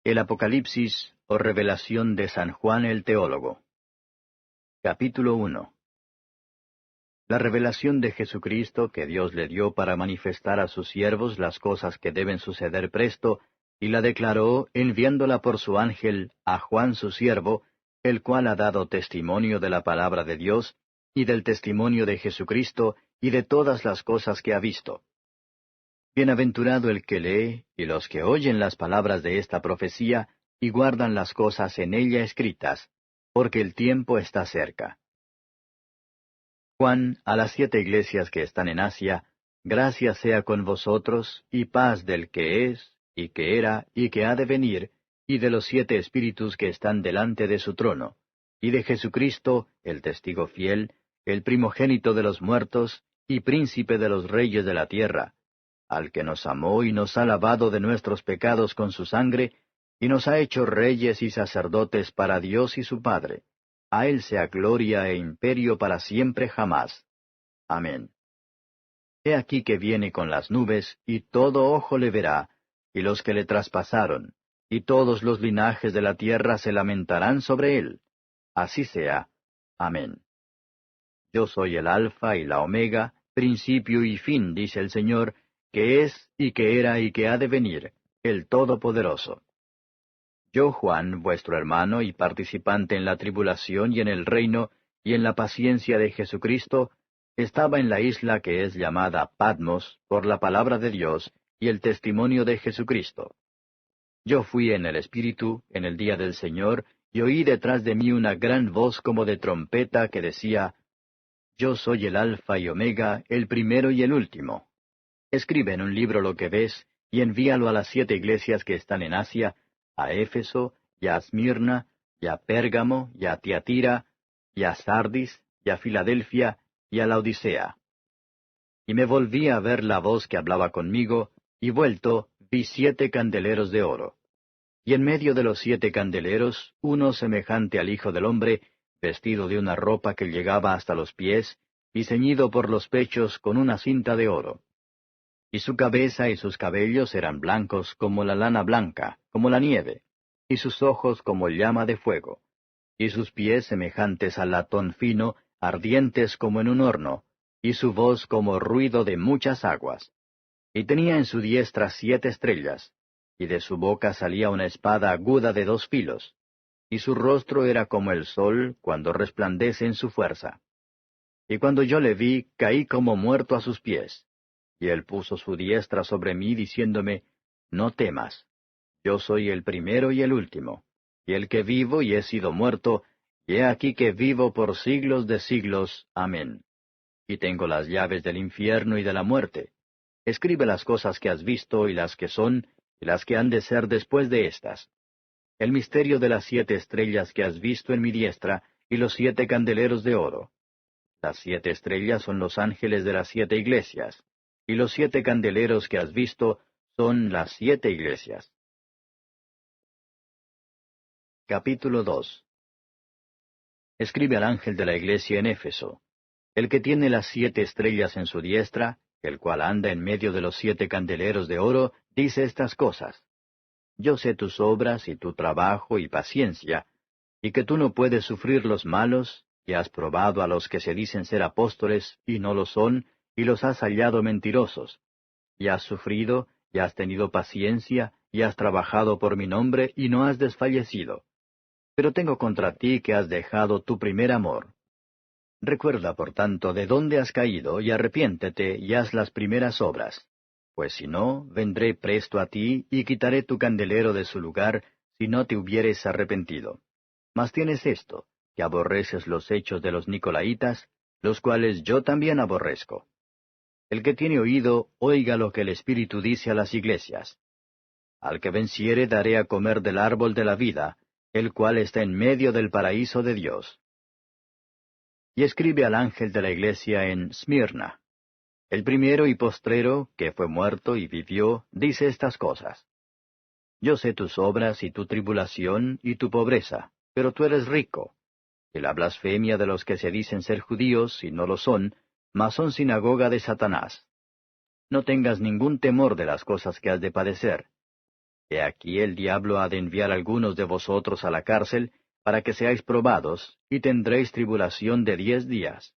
El Apocalipsis o revelación de San Juan el Teólogo. Capítulo 1. La revelación de Jesucristo que Dios le dio para manifestar a sus siervos las cosas que deben suceder presto, y la declaró enviándola por su ángel a Juan su siervo, el cual ha dado testimonio de la palabra de Dios, y del testimonio de Jesucristo, y de todas las cosas que ha visto. Bienaventurado el que lee, y los que oyen las palabras de esta profecía, y guardan las cosas en ella escritas, porque el tiempo está cerca. Juan, a las 7 iglesias que están en Asia, gracia sea con vosotros, y paz del que es, y que era, y que ha de venir, y de los 7 espíritus que están delante de su trono, y de Jesucristo, el testigo fiel, el primogénito de los muertos, y príncipe de los reyes de la tierra, al que nos amó y nos ha lavado de nuestros pecados con su sangre, y nos ha hecho reyes y sacerdotes para Dios y su Padre. A Él sea gloria e imperio para siempre jamás. Amén. He aquí que viene con las nubes, y todo ojo le verá, y los que le traspasaron, y todos los linajes de la tierra se lamentarán sobre él. Así sea. Amén. Yo soy el Alfa y la Omega, principio y fin, dice el Señor, que es, y que era, y que ha de venir, el Todopoderoso. Yo, Juan, vuestro hermano y participante en la tribulación y en el reino, y en la paciencia de Jesucristo, estaba en la isla que es llamada Patmos, por la palabra de Dios, y el testimonio de Jesucristo. Yo fui en el Espíritu, en el día del Señor, y oí detrás de mí una gran voz como de trompeta que decía, Yo soy el Alfa y Omega, el primero y el último. Escribe en un libro lo que ves, y envíalo a las 7 iglesias que están en Asia, a Éfeso, y a Esmirna, y a Pérgamo, y a Tiatira, y a Sardis, y a Filadelfia, y a la Odisea. Y me volví a ver la voz que hablaba conmigo, y vuelto, vi 7 candeleros de oro. Y en medio de los 7 candeleros, uno semejante al Hijo del Hombre, vestido de una ropa que llegaba hasta los pies, y ceñido por los pechos con una cinta de oro. Y su cabeza y sus cabellos eran blancos como la lana blanca, como la nieve, y sus ojos como llama de fuego, y sus pies semejantes al latón fino, ardientes como en un horno, y su voz como ruido de muchas aguas. Y tenía en su diestra 7 estrellas, y de su boca salía una espada aguda de 2 filos, y su rostro era como el sol cuando resplandece en su fuerza. Y cuando yo le vi, caí como muerto a sus pies. Y él puso su diestra sobre mí, diciéndome, No temas, yo soy el primero y el último, y el que vivo y he sido muerto, y he aquí que vivo por siglos de siglos. Amén. Y tengo las llaves del infierno y de la muerte. Escribe las cosas que has visto, y las que son, y las que han de ser después de estas. El misterio de las 7 estrellas que has visto en mi diestra, y los 7 candeleros de oro. Las 7 estrellas son los ángeles de las 7 iglesias, y los 7 candeleros que has visto son las 7 iglesias. Capítulo 2. Escribe al ángel de la iglesia en Éfeso, el que tiene las 7 estrellas en su diestra, el cual anda en medio de los 7 candeleros de oro, dice estas cosas. Yo sé tus obras y tu trabajo y paciencia, y que tú no puedes sufrir los malos, y has probado a los que se dicen ser apóstoles y no lo son, y los has hallado mentirosos. Y has sufrido, y has tenido paciencia, y has trabajado por mi nombre, y no has desfallecido. Pero tengo contra ti que has dejado tu primer amor. Recuerda, por tanto, de dónde has caído, y arrepiéntete, y haz las primeras obras. Pues si no, vendré presto a ti, y quitaré tu candelero de su lugar, si no te hubieres arrepentido. Mas tienes esto, que aborreces los hechos de los nicolaítas, los cuales yo también aborrezco. El que tiene oído, oiga lo que el Espíritu dice a las iglesias. Al que venciere daré a comer del árbol de la vida, el cual está en medio del paraíso de Dios. Y escribe al ángel de la iglesia en Esmirna. El primero y postrero, que fue muerto y vivió, dice estas cosas. Yo sé tus obras y tu tribulación y tu pobreza, pero tú eres rico. Y la blasfemia de los que se dicen ser judíos y no lo son, mas son sinagoga de Satanás. No tengas ningún temor de las cosas que has de padecer. He aquí el diablo ha de enviar algunos de vosotros a la cárcel, para que seáis probados, y tendréis tribulación de 10 días.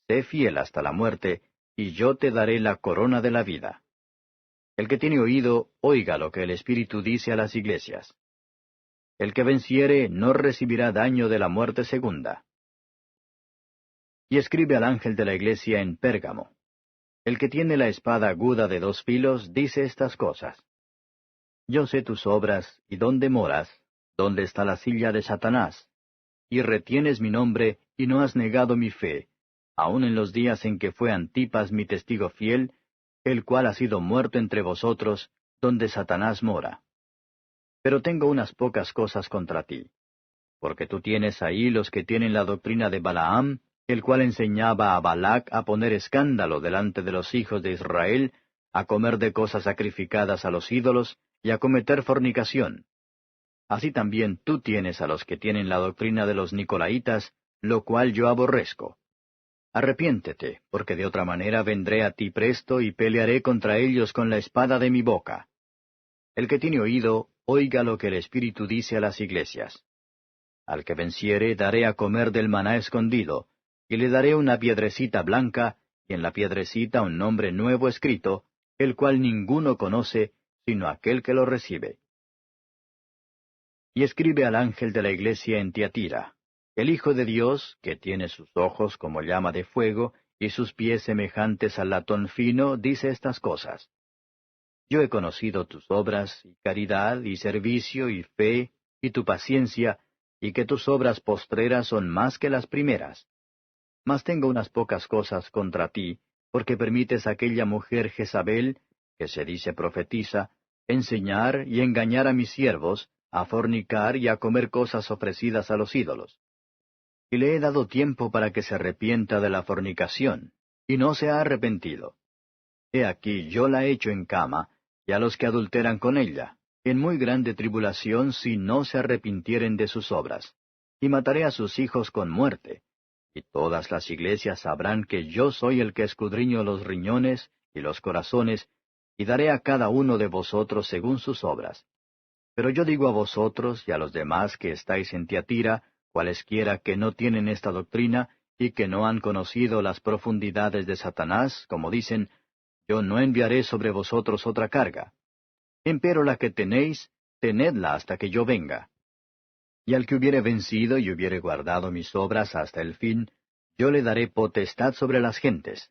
Sé fiel hasta la muerte, y yo te daré la corona de la vida. El que tiene oído, oiga lo que el Espíritu dice a las iglesias. El que venciere no recibirá daño de la muerte segunda. Y escribe al ángel de la iglesia en Pérgamo. El que tiene la espada aguda de 2 filos dice estas cosas. Yo sé tus obras, y dónde moras, dónde está la silla de Satanás, y retienes mi nombre, y no has negado mi fe, aun en los días en que fue Antipas mi testigo fiel, el cual ha sido muerto entre vosotros, donde Satanás mora. Pero tengo unas pocas cosas contra ti, porque tú tienes ahí los que tienen la doctrina de Balaam, el cual enseñaba a Balac a poner escándalo delante de los hijos de Israel, a comer de cosas sacrificadas a los ídolos, y a cometer fornicación. Así también tú tienes a los que tienen la doctrina de los Nicolaitas, lo cual yo aborrezco. Arrepiéntete, porque de otra manera vendré a ti presto y pelearé contra ellos con la espada de mi boca. El que tiene oído, oiga lo que el Espíritu dice a las iglesias. Al que venciere daré a comer del maná escondido, y le daré una piedrecita blanca, y en la piedrecita un nombre nuevo escrito, el cual ninguno conoce, sino aquel que lo recibe. Y escribe al ángel de la iglesia en Tiatira, el Hijo de Dios, que tiene sus ojos como llama de fuego, y sus pies semejantes al latón fino, dice estas cosas. Yo he conocido tus obras, y caridad, y servicio, y fe, y tu paciencia, y que tus obras postreras son más que las primeras. Mas tengo unas pocas cosas contra ti, porque permites a aquella mujer Jezabel, que se dice profetiza, enseñar y engañar a mis siervos, a fornicar y a comer cosas ofrecidas a los ídolos. Y le he dado tiempo para que se arrepienta de la fornicación, y no se ha arrepentido. He aquí yo la echo en cama, y a los que adulteran con ella, en muy grande tribulación si no se arrepintieren de sus obras, y mataré a sus hijos con muerte, y todas las iglesias sabrán que yo soy el que escudriño los riñones y los corazones, y daré a cada uno de vosotros según sus obras. Pero yo digo a vosotros y a los demás que estáis en Tiatira, cualesquiera que no tienen esta doctrina, y que no han conocido las profundidades de Satanás, como dicen, yo no enviaré sobre vosotros otra carga. Empero la que tenéis, tenedla hasta que yo venga. Y al que hubiere vencido y hubiere guardado mis obras hasta el fin, yo le daré potestad sobre las gentes,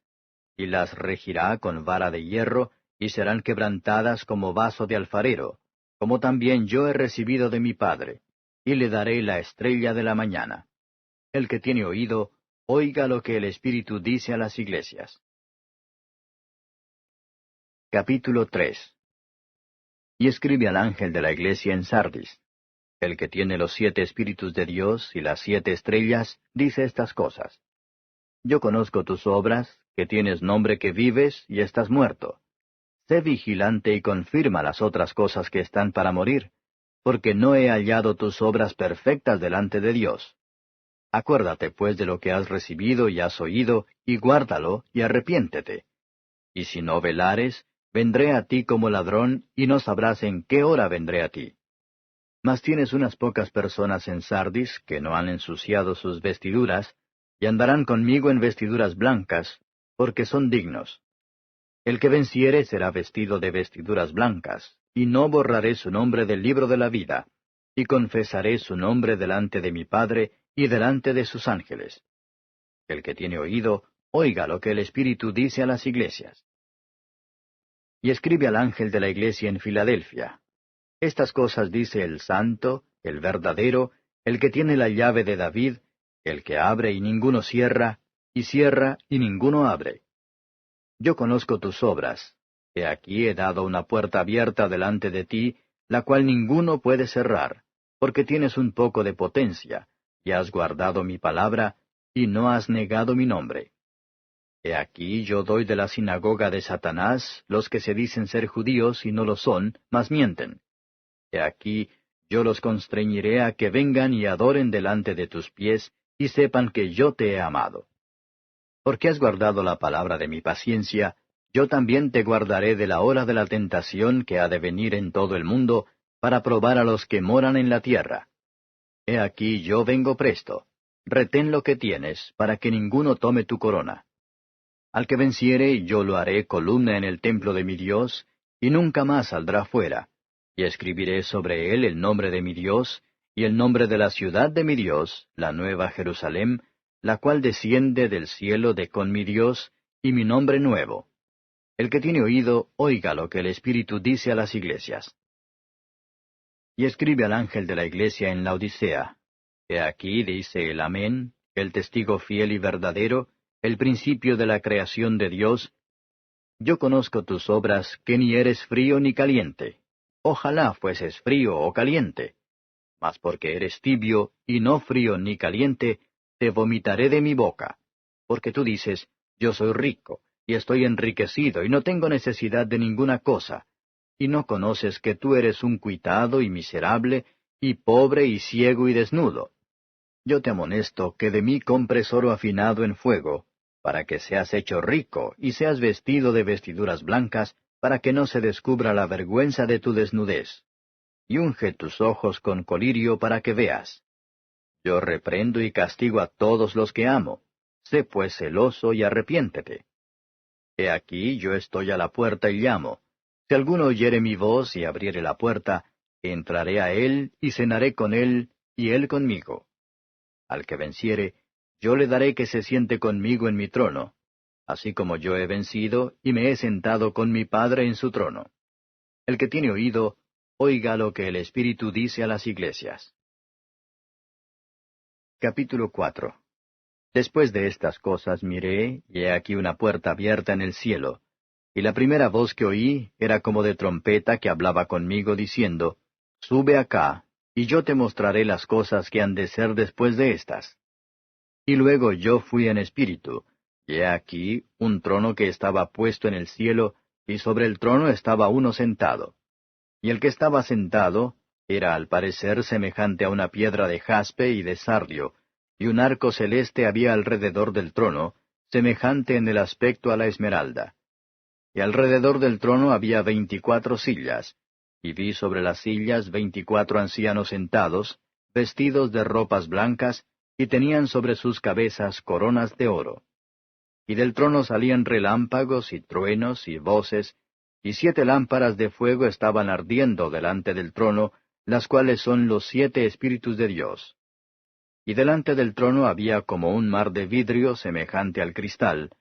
y las regirá con vara de hierro, y serán quebrantadas como vaso de alfarero, como también yo he recibido de mi Padre, y le daré la estrella de la mañana. El que tiene oído, oiga lo que el Espíritu dice a las iglesias. Capítulo 3. Y escribe al ángel de la iglesia en Sardis. El que tiene los 7 Espíritus de Dios y las 7 estrellas, dice estas cosas. Yo conozco tus obras, que tienes nombre que vives y estás muerto. Sé vigilante y confirma las otras cosas que están para morir, porque no he hallado tus obras perfectas delante de Dios. Acuérdate pues de lo que has recibido y has oído, y guárdalo, y arrepiéntete. Y si no velares, vendré a ti como ladrón, y no sabrás en qué hora vendré a ti. Mas tienes unas pocas personas en Sardis que no han ensuciado sus vestiduras, y andarán conmigo en vestiduras blancas, porque son dignos. El que venciere será vestido de vestiduras blancas, y no borraré su nombre del libro de la vida, y confesaré su nombre delante de mi Padre y delante de sus ángeles. El que tiene oído, oiga lo que el Espíritu dice a las iglesias. Y escribe al ángel de la iglesia en Filadelfia. Estas cosas dice el santo, el verdadero, el que tiene la llave de David, el que abre y ninguno cierra, y cierra y ninguno abre. Yo conozco tus obras. He aquí he dado una puerta abierta delante de ti, la cual ninguno puede cerrar, porque tienes un poco de potencia, y has guardado mi palabra, y no has negado mi nombre. He aquí yo doy de la sinagoga de Satanás los que se dicen ser judíos y no lo son, mas mienten. He aquí yo los constreñiré a que vengan y adoren delante de tus pies, y sepan que yo te he amado. Porque has guardado la palabra de mi paciencia, yo también te guardaré de la hora de la tentación que ha de venir en todo el mundo, para probar a los que moran en la tierra. He aquí yo vengo presto. Retén lo que tienes, para que ninguno tome tu corona. Al que venciere, yo lo haré columna en el templo de mi Dios, y nunca más saldrá fuera. Y escribiré sobre él el nombre de mi Dios, y el nombre de la ciudad de mi Dios, la nueva Jerusalén, la cual desciende del cielo de con mi Dios, y mi nombre nuevo. El que tiene oído, oiga lo que el Espíritu dice a las iglesias. Y escribe al ángel de la iglesia en la Odisea. He aquí dice el Amén, el testigo fiel y verdadero, el principio de la creación de Dios. Yo conozco tus obras, que ni eres frío ni caliente. Ojalá fueses frío o caliente. Mas porque eres tibio, y no frío ni caliente, te vomitaré de mi boca. Porque tú dices, yo soy rico, y estoy enriquecido, y no tengo necesidad de ninguna cosa. Y no conoces que tú eres un cuitado y miserable, y pobre y ciego y desnudo. Yo te amonesto que de mí compres oro afinado en fuego, para que seas hecho rico, y seas vestido de vestiduras blancas, para que no se descubra la vergüenza de tu desnudez. Y unge tus ojos con colirio para que veas. Yo reprendo y castigo a todos los que amo. Sé pues celoso y arrepiéntete. He aquí yo estoy a la puerta y llamo. Si alguno oyere mi voz y abriere la puerta, entraré a él y cenaré con él, y él conmigo. Al que venciere, yo le daré que se siente conmigo en mi trono, así como yo he vencido y me he sentado con mi Padre en su trono. El que tiene oído, oiga lo que el Espíritu dice a las iglesias. Capítulo 4. Después de estas cosas miré, y he aquí una puerta abierta en el cielo, y la primera voz que oí era como de trompeta que hablaba conmigo diciendo, Sube acá, y yo te mostraré las cosas que han de ser después de estas. Y luego yo fui en espíritu, y he aquí un trono que estaba puesto en el cielo, y sobre el trono estaba uno sentado. Y el que estaba sentado era al parecer semejante a una piedra de jaspe y de sardio, y un arco celeste había alrededor del trono, semejante en el aspecto a la esmeralda. Y alrededor del trono había 24 sillas, y vi sobre las sillas 24 ancianos sentados, vestidos de ropas blancas, y tenían sobre sus cabezas coronas de oro. Y del trono salían relámpagos y truenos y voces, y 7 lámparas de fuego estaban ardiendo delante del trono, las cuales son los 7 Espíritus de Dios. Y delante del trono había como un mar de vidrio semejante al cristal,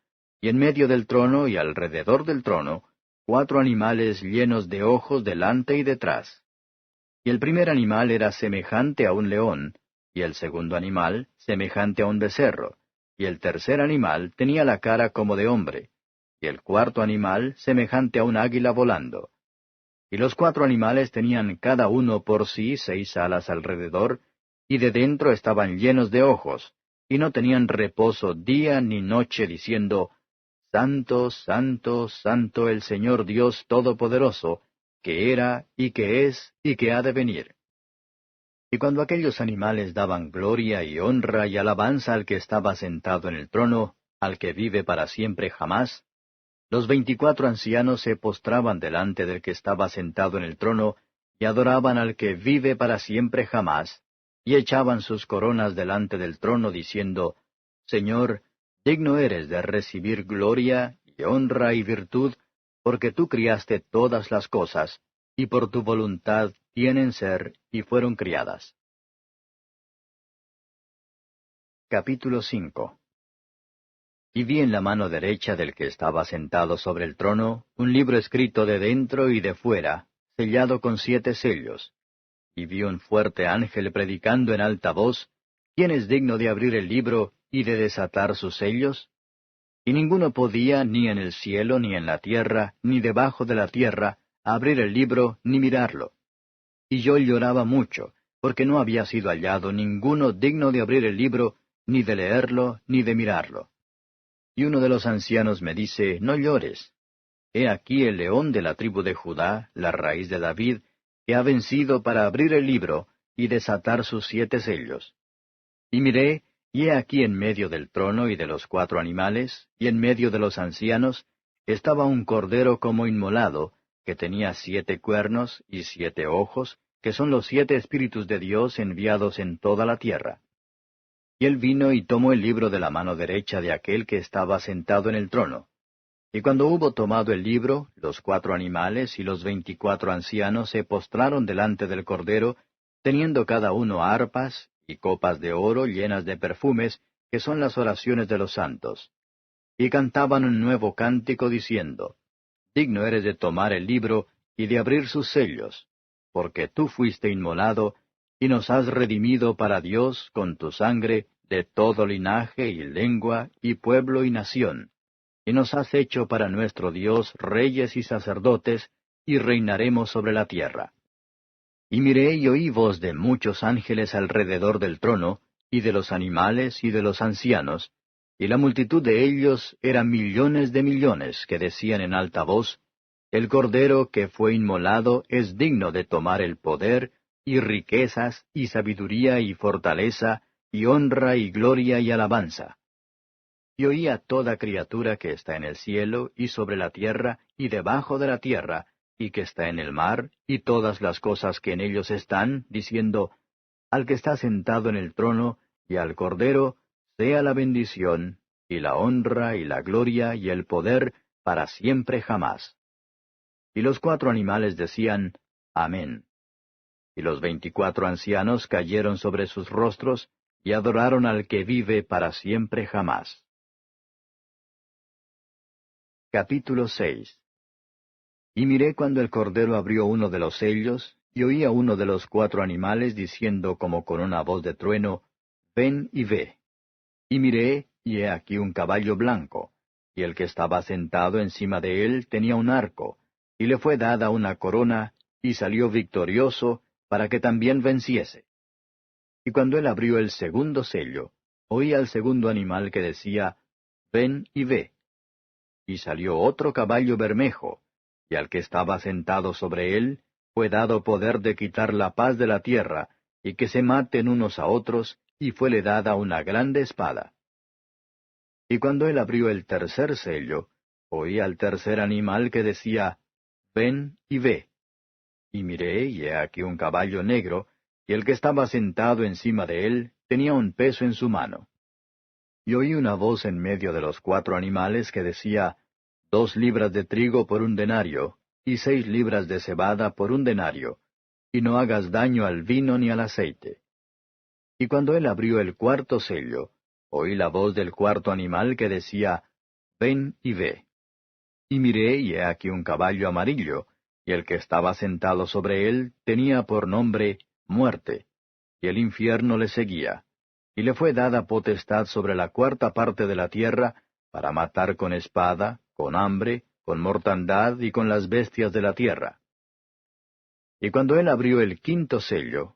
y en medio del trono y alrededor del trono, 4 animales llenos de ojos delante y detrás. Y el primer animal era semejante a un león, y el segundo animal semejante a un becerro, y el tercer animal tenía la cara como de hombre, y el cuarto animal semejante a un águila volando. Y los 4 animales tenían cada uno por sí 6 alas alrededor, y de dentro estaban llenos de ojos, y no tenían reposo día ni noche, diciendo, Santo, Santo, Santo el Señor Dios Todopoderoso, que era, y que es, y que ha de venir. Y cuando aquellos animales daban gloria y honra y alabanza al que estaba sentado en el trono, al que vive para siempre jamás, los 24 ancianos se postraban delante del que estaba sentado en el trono, y adoraban al que vive para siempre jamás, y echaban sus coronas delante del trono, diciendo, Señor, digno eres de recibir gloria, y honra y virtud, porque tú criaste todas las cosas, y por tu voluntad tienen ser y fueron criadas. Capítulo 5. Y vi en la mano derecha del que estaba sentado sobre el trono un libro escrito de dentro y de fuera, sellado con 7 sellos. Y vi un fuerte ángel predicando en alta voz, ¿quién es digno de abrir el libro y de desatar sus sellos? Y ninguno podía, ni en el cielo, ni en la tierra, ni debajo de la tierra, abrir el libro ni mirarlo. Y yo lloraba mucho, porque no había sido hallado ninguno digno de abrir el libro, ni de leerlo, ni de mirarlo. Y uno de los ancianos me dice, No llores. He aquí el león de la tribu de Judá, la raíz de David, que ha vencido para abrir el libro y desatar sus 7 sellos. Y miré, y he aquí en medio del trono y de los 4 animales, y en medio de los ancianos, estaba un cordero como inmolado, que tenía 7 cuernos y 7 ojos, que son los 7 espíritus de Dios enviados en toda la tierra. Y él vino y tomó el libro de la mano derecha de aquel que estaba sentado en el trono. Y cuando hubo tomado el libro, los 4 animales y los 24 ancianos se postraron delante del cordero, teniendo cada uno arpas y copas de oro llenas de perfumes, que son las oraciones de los santos. Y cantaban un nuevo cántico diciendo, Digno eres de tomar el libro y de abrir sus sellos, porque tú fuiste inmolado, y nos has redimido para Dios con tu sangre de todo linaje y lengua y pueblo y nación, y nos has hecho para nuestro Dios reyes y sacerdotes, y reinaremos sobre la tierra. Y miré y oí voz de muchos ángeles alrededor del trono, y de los animales y de los ancianos, y la multitud de ellos era millones de millones, que decían en alta voz, El Cordero que fue inmolado es digno de tomar el poder, y riquezas, y sabiduría, y fortaleza, y honra, y gloria, y alabanza. Y oí a toda criatura que está en el cielo, y sobre la tierra, y debajo de la tierra, y que está en el mar, y todas las cosas que en ellos están, diciendo, Al que está sentado en el trono, y al Cordero, sea la bendición, y la honra, y la gloria, y el poder, para siempre jamás. Y los 4 animales decían, Amén. Y los 24 ancianos cayeron sobre sus rostros, y adoraron al que vive para siempre jamás. Capítulo 6. Y miré cuando el Cordero abrió uno de los sellos, y oí a uno de los 4 animales diciendo como con una voz de trueno, Ven y ve. Y miré, y he aquí un caballo blanco, y el que estaba sentado encima de él tenía un arco, y le fue dada una corona, y salió victorioso, para que también venciese. Y cuando él abrió el segundo sello, oí al segundo animal que decía, Ven y ve. Y salió otro caballo bermejo, y al que estaba sentado sobre él fue dado poder de quitar la paz de la tierra, y que se maten unos a otros, y fuele dada una grande espada. Y cuando él abrió el tercer sello, oí al tercer animal que decía, Ven y ve. Y miré, y he aquí un caballo negro, y el que estaba sentado encima de él tenía un peso en su mano. Y oí una voz en medio de los 4 animales que decía, 2 libras de trigo por un denario, y 6 libras de cebada por un denario, y no hagas daño al vino ni al aceite. Y cuando él abrió el cuarto sello, oí la voz del 4 animal que decía, Ven y ve. Y miré, y he aquí un caballo amarillo, y el que estaba sentado sobre él tenía por nombre Muerte, y el infierno le seguía, y le fue dada potestad sobre la 4ª parte de la tierra, para matar con espada, con hambre, con mortandad y con las bestias de la tierra. Y cuando él abrió el 5º sello,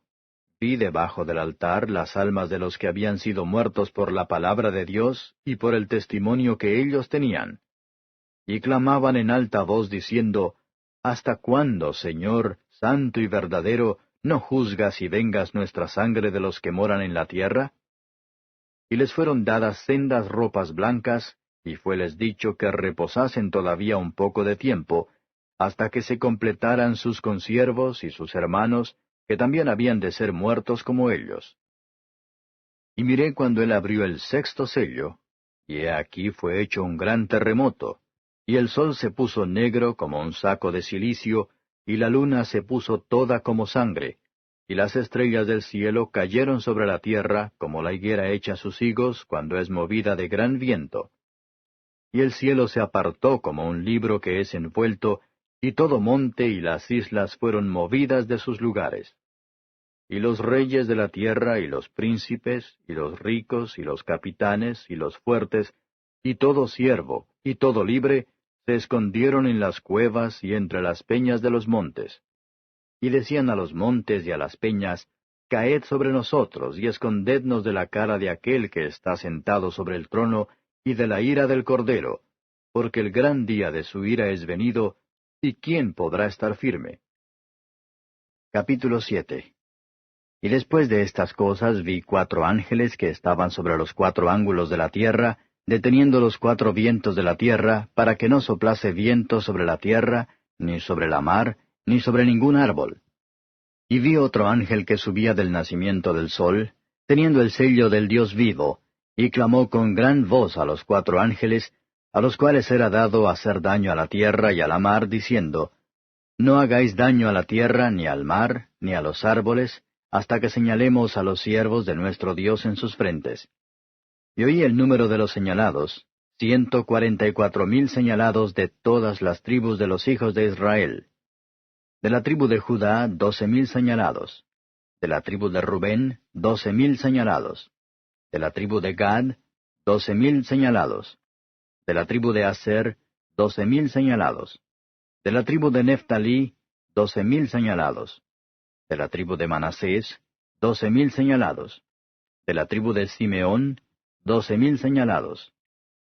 vi debajo del altar las almas de los que habían sido muertos por la palabra de Dios y por el testimonio que ellos tenían. Y clamaban en alta voz diciendo, ¿Hasta cuándo, Señor, santo y verdadero, no juzgas y vengas nuestra sangre de los que moran en la tierra? Y les fueron dadas sendas ropas blancas, y fueles dicho que reposasen todavía un poco de tiempo, hasta que se completaran sus consiervos y sus hermanos, que también habían de ser muertos como ellos. Y miré cuando él abrió el 6º sello, y he aquí fue hecho un gran terremoto, y el sol se puso negro como un saco de cilicio, y la luna se puso toda como sangre, y las estrellas del cielo cayeron sobre la tierra como la higuera echa sus higos cuando es movida de gran viento. Y el cielo se apartó como un libro que es envuelto, y todo monte y las islas fueron movidas de sus lugares. Y los reyes de la tierra, y los príncipes, y los ricos, y los capitanes, y los fuertes, y todo siervo, y todo libre, se escondieron en las cuevas y entre las peñas de los montes. Y decían a los montes y a las peñas, Caed sobre nosotros, y escondednos de la cara de aquel que está sentado sobre el trono, y de la ira del Cordero, porque el gran día de su ira es venido, ¿y quién podrá estar firme? Capítulo 7. Y después de estas cosas vi 4 ángeles que estaban sobre los 4 ángulos de la tierra, deteniendo los 4 vientos de la tierra, para que no soplase viento sobre la tierra, ni sobre la mar, ni sobre ningún árbol. Y vi otro ángel que subía del nacimiento del sol, teniendo el sello del Dios vivo, y clamó con gran voz a los 4 ángeles, a los cuales era dado hacer daño a la tierra y a la mar, diciendo, No hagáis daño a la tierra, ni al mar, ni a los árboles, hasta que señalemos a los siervos de nuestro Dios en sus frentes. Y oí el número de los señalados, 144,000 señalados de todas las tribus de los hijos de Israel. De la tribu de Judá, 12,000 señalados. De la tribu de Rubén, 12,000 señalados. De la tribu de Gad, 12,000 señalados. De la tribu de Aser, 12,000 señalados. De la tribu de Neftalí, 12,000 señalados. De la tribu de Manasés, 12,000 señalados. De la tribu de Simeón, 12,000 señalados.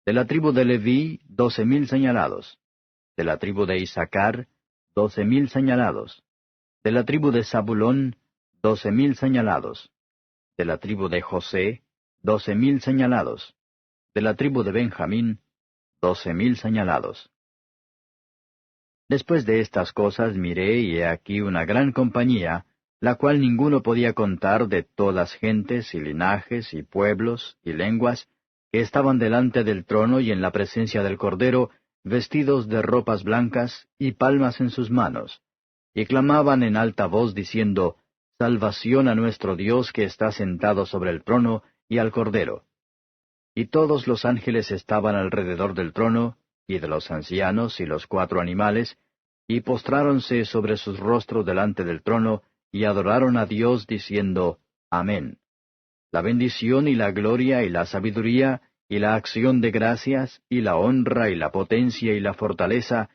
De la tribu de Leví, 12,000 señalados. De la tribu de Isaacar, 12,000 señalados. De la tribu de Zabulón, 12,000 señalados. De la tribu de José, 12,000 señalados. De la tribu de Benjamín, 12,000 señalados. Después de estas cosas miré, y he aquí una gran compañía, la cual ninguno podía contar, de todas gentes y linajes y pueblos y lenguas, que estaban delante del trono y en la presencia del Cordero, vestidos de ropas blancas y palmas en sus manos, y clamaban en alta voz diciendo, Salvación a nuestro Dios que está sentado sobre el trono, y al Cordero. Y todos los ángeles estaban alrededor del trono, y de los ancianos y los 4 animales, y postráronse sobre sus rostros delante del trono, y adoraron a Dios diciendo, Amén. La bendición y la gloria y la sabiduría y la acción de gracias y la honra y la potencia y la fortaleza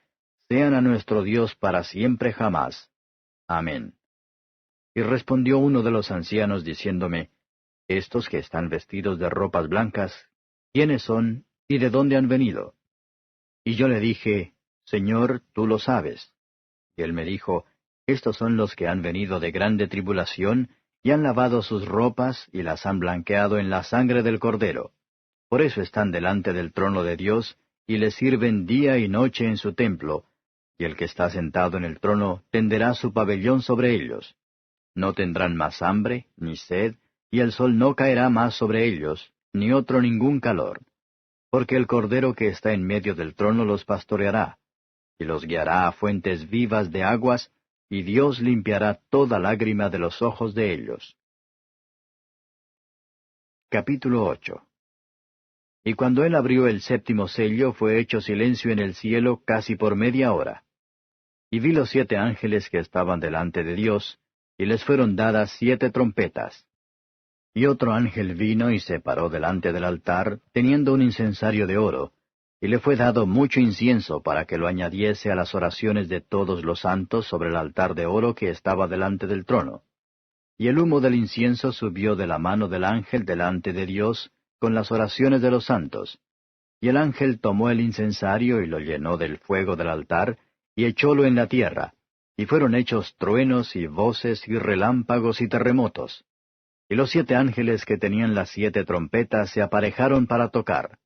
sean a nuestro Dios para siempre jamás. Amén. Y respondió uno de los ancianos diciéndome, Estos que están vestidos de ropas blancas, ¿quiénes son y de dónde han venido? Y yo le dije, Señor, tú lo sabes. Y él me dijo, Estos son los que han venido de grande tribulación, y han lavado sus ropas, y las han blanqueado en la sangre del Cordero. Por eso están delante del trono de Dios, y le sirven día y noche en su templo, y el que está sentado en el trono tenderá su pabellón sobre ellos. No tendrán más hambre, ni sed, y el sol no caerá más sobre ellos, ni otro ningún calor. Porque el Cordero que está en medio del trono los pastoreará, y los guiará a fuentes vivas de aguas, y Dios limpiará toda lágrima de los ojos de ellos. Capítulo 8. Y cuando él abrió el 7º sello, fue hecho silencio en el cielo casi por media hora. Y vi los 7 ángeles que estaban delante de Dios, y les fueron dadas 7 trompetas. Y otro ángel vino y se paró delante del altar, teniendo un incensario de oro, y le fue dado mucho incienso para que lo añadiese a las oraciones de todos los santos sobre el altar de oro que estaba delante del trono. Y el humo del incienso subió de la mano del ángel delante de Dios con las oraciones de los santos. Y el ángel tomó el incensario y lo llenó del fuego del altar, y echólo en la tierra, y fueron hechos truenos y voces y relámpagos y terremotos. Y los 7 ángeles que tenían las 7 trompetas se aparejaron para tocar.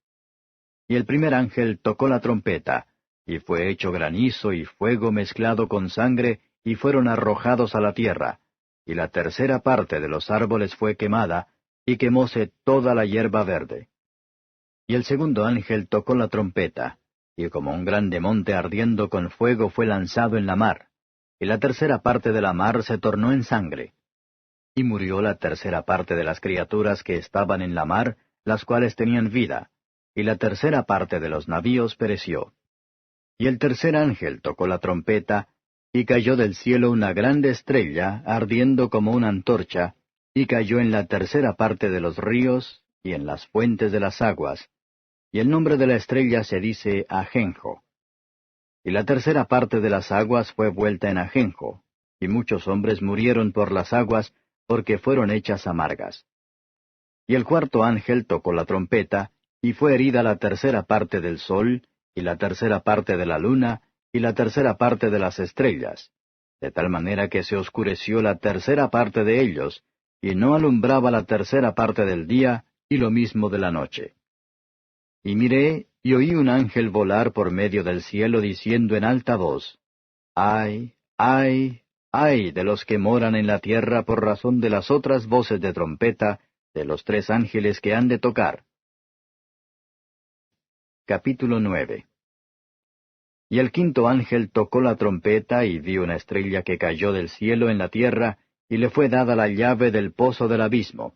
Y el primer ángel tocó la trompeta, y fue hecho granizo y fuego mezclado con sangre, y fueron arrojados a la tierra, y la tercera parte de los árboles fue quemada, y quemóse toda la hierba verde. Y el segundo ángel tocó la trompeta, y como un grande monte ardiendo con fuego fue lanzado en la mar, y la tercera parte de la mar se tornó en sangre. Y murió la tercera parte de las criaturas que estaban en la mar, las cuales tenían vida, y la tercera parte de los navíos pereció. Y el tercer ángel tocó la trompeta, y cayó del cielo una grande estrella, ardiendo como una antorcha, y cayó en la tercera parte de los ríos, y en las fuentes de las aguas, y el nombre de la estrella se dice Ajenjo. Y la tercera parte de las aguas fue vuelta en ajenjo, y muchos hombres murieron por las aguas, porque fueron hechas amargas. Y el cuarto ángel tocó la trompeta, y fue herida la tercera parte del sol, y la tercera parte de la luna, y la tercera parte de las estrellas, de tal manera que se oscureció la tercera parte de ellos, y no alumbraba la tercera parte del día, y lo mismo de la noche. Y miré, y oí un ángel volar por medio del cielo, diciendo en alta voz, ¡Ay, ay, ay de los que moran en la tierra por razón de las otras voces de trompeta de los 3 ángeles que han de tocar! Capítulo 9. Y el quinto ángel tocó la trompeta, y vi una estrella que cayó del cielo en la tierra, y le fue dada la llave del pozo del abismo.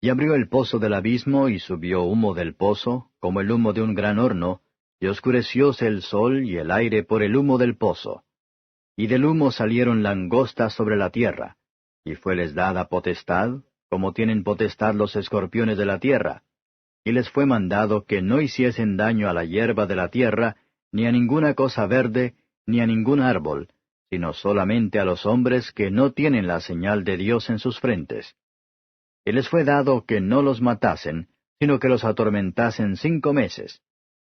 Y abrió el pozo del abismo, y subió humo del pozo, como el humo de un gran horno, y oscurecióse el sol y el aire por el humo del pozo. Y del humo salieron langostas sobre la tierra, y fueles dada potestad, como tienen potestad los escorpiones de la tierra. Y les fue mandado que no hiciesen daño a la hierba de la tierra, ni a ninguna cosa verde, ni a ningún árbol, sino solamente a los hombres que no tienen la señal de Dios en sus frentes. Y les fue dado que no los matasen, sino que los atormentasen 5 meses.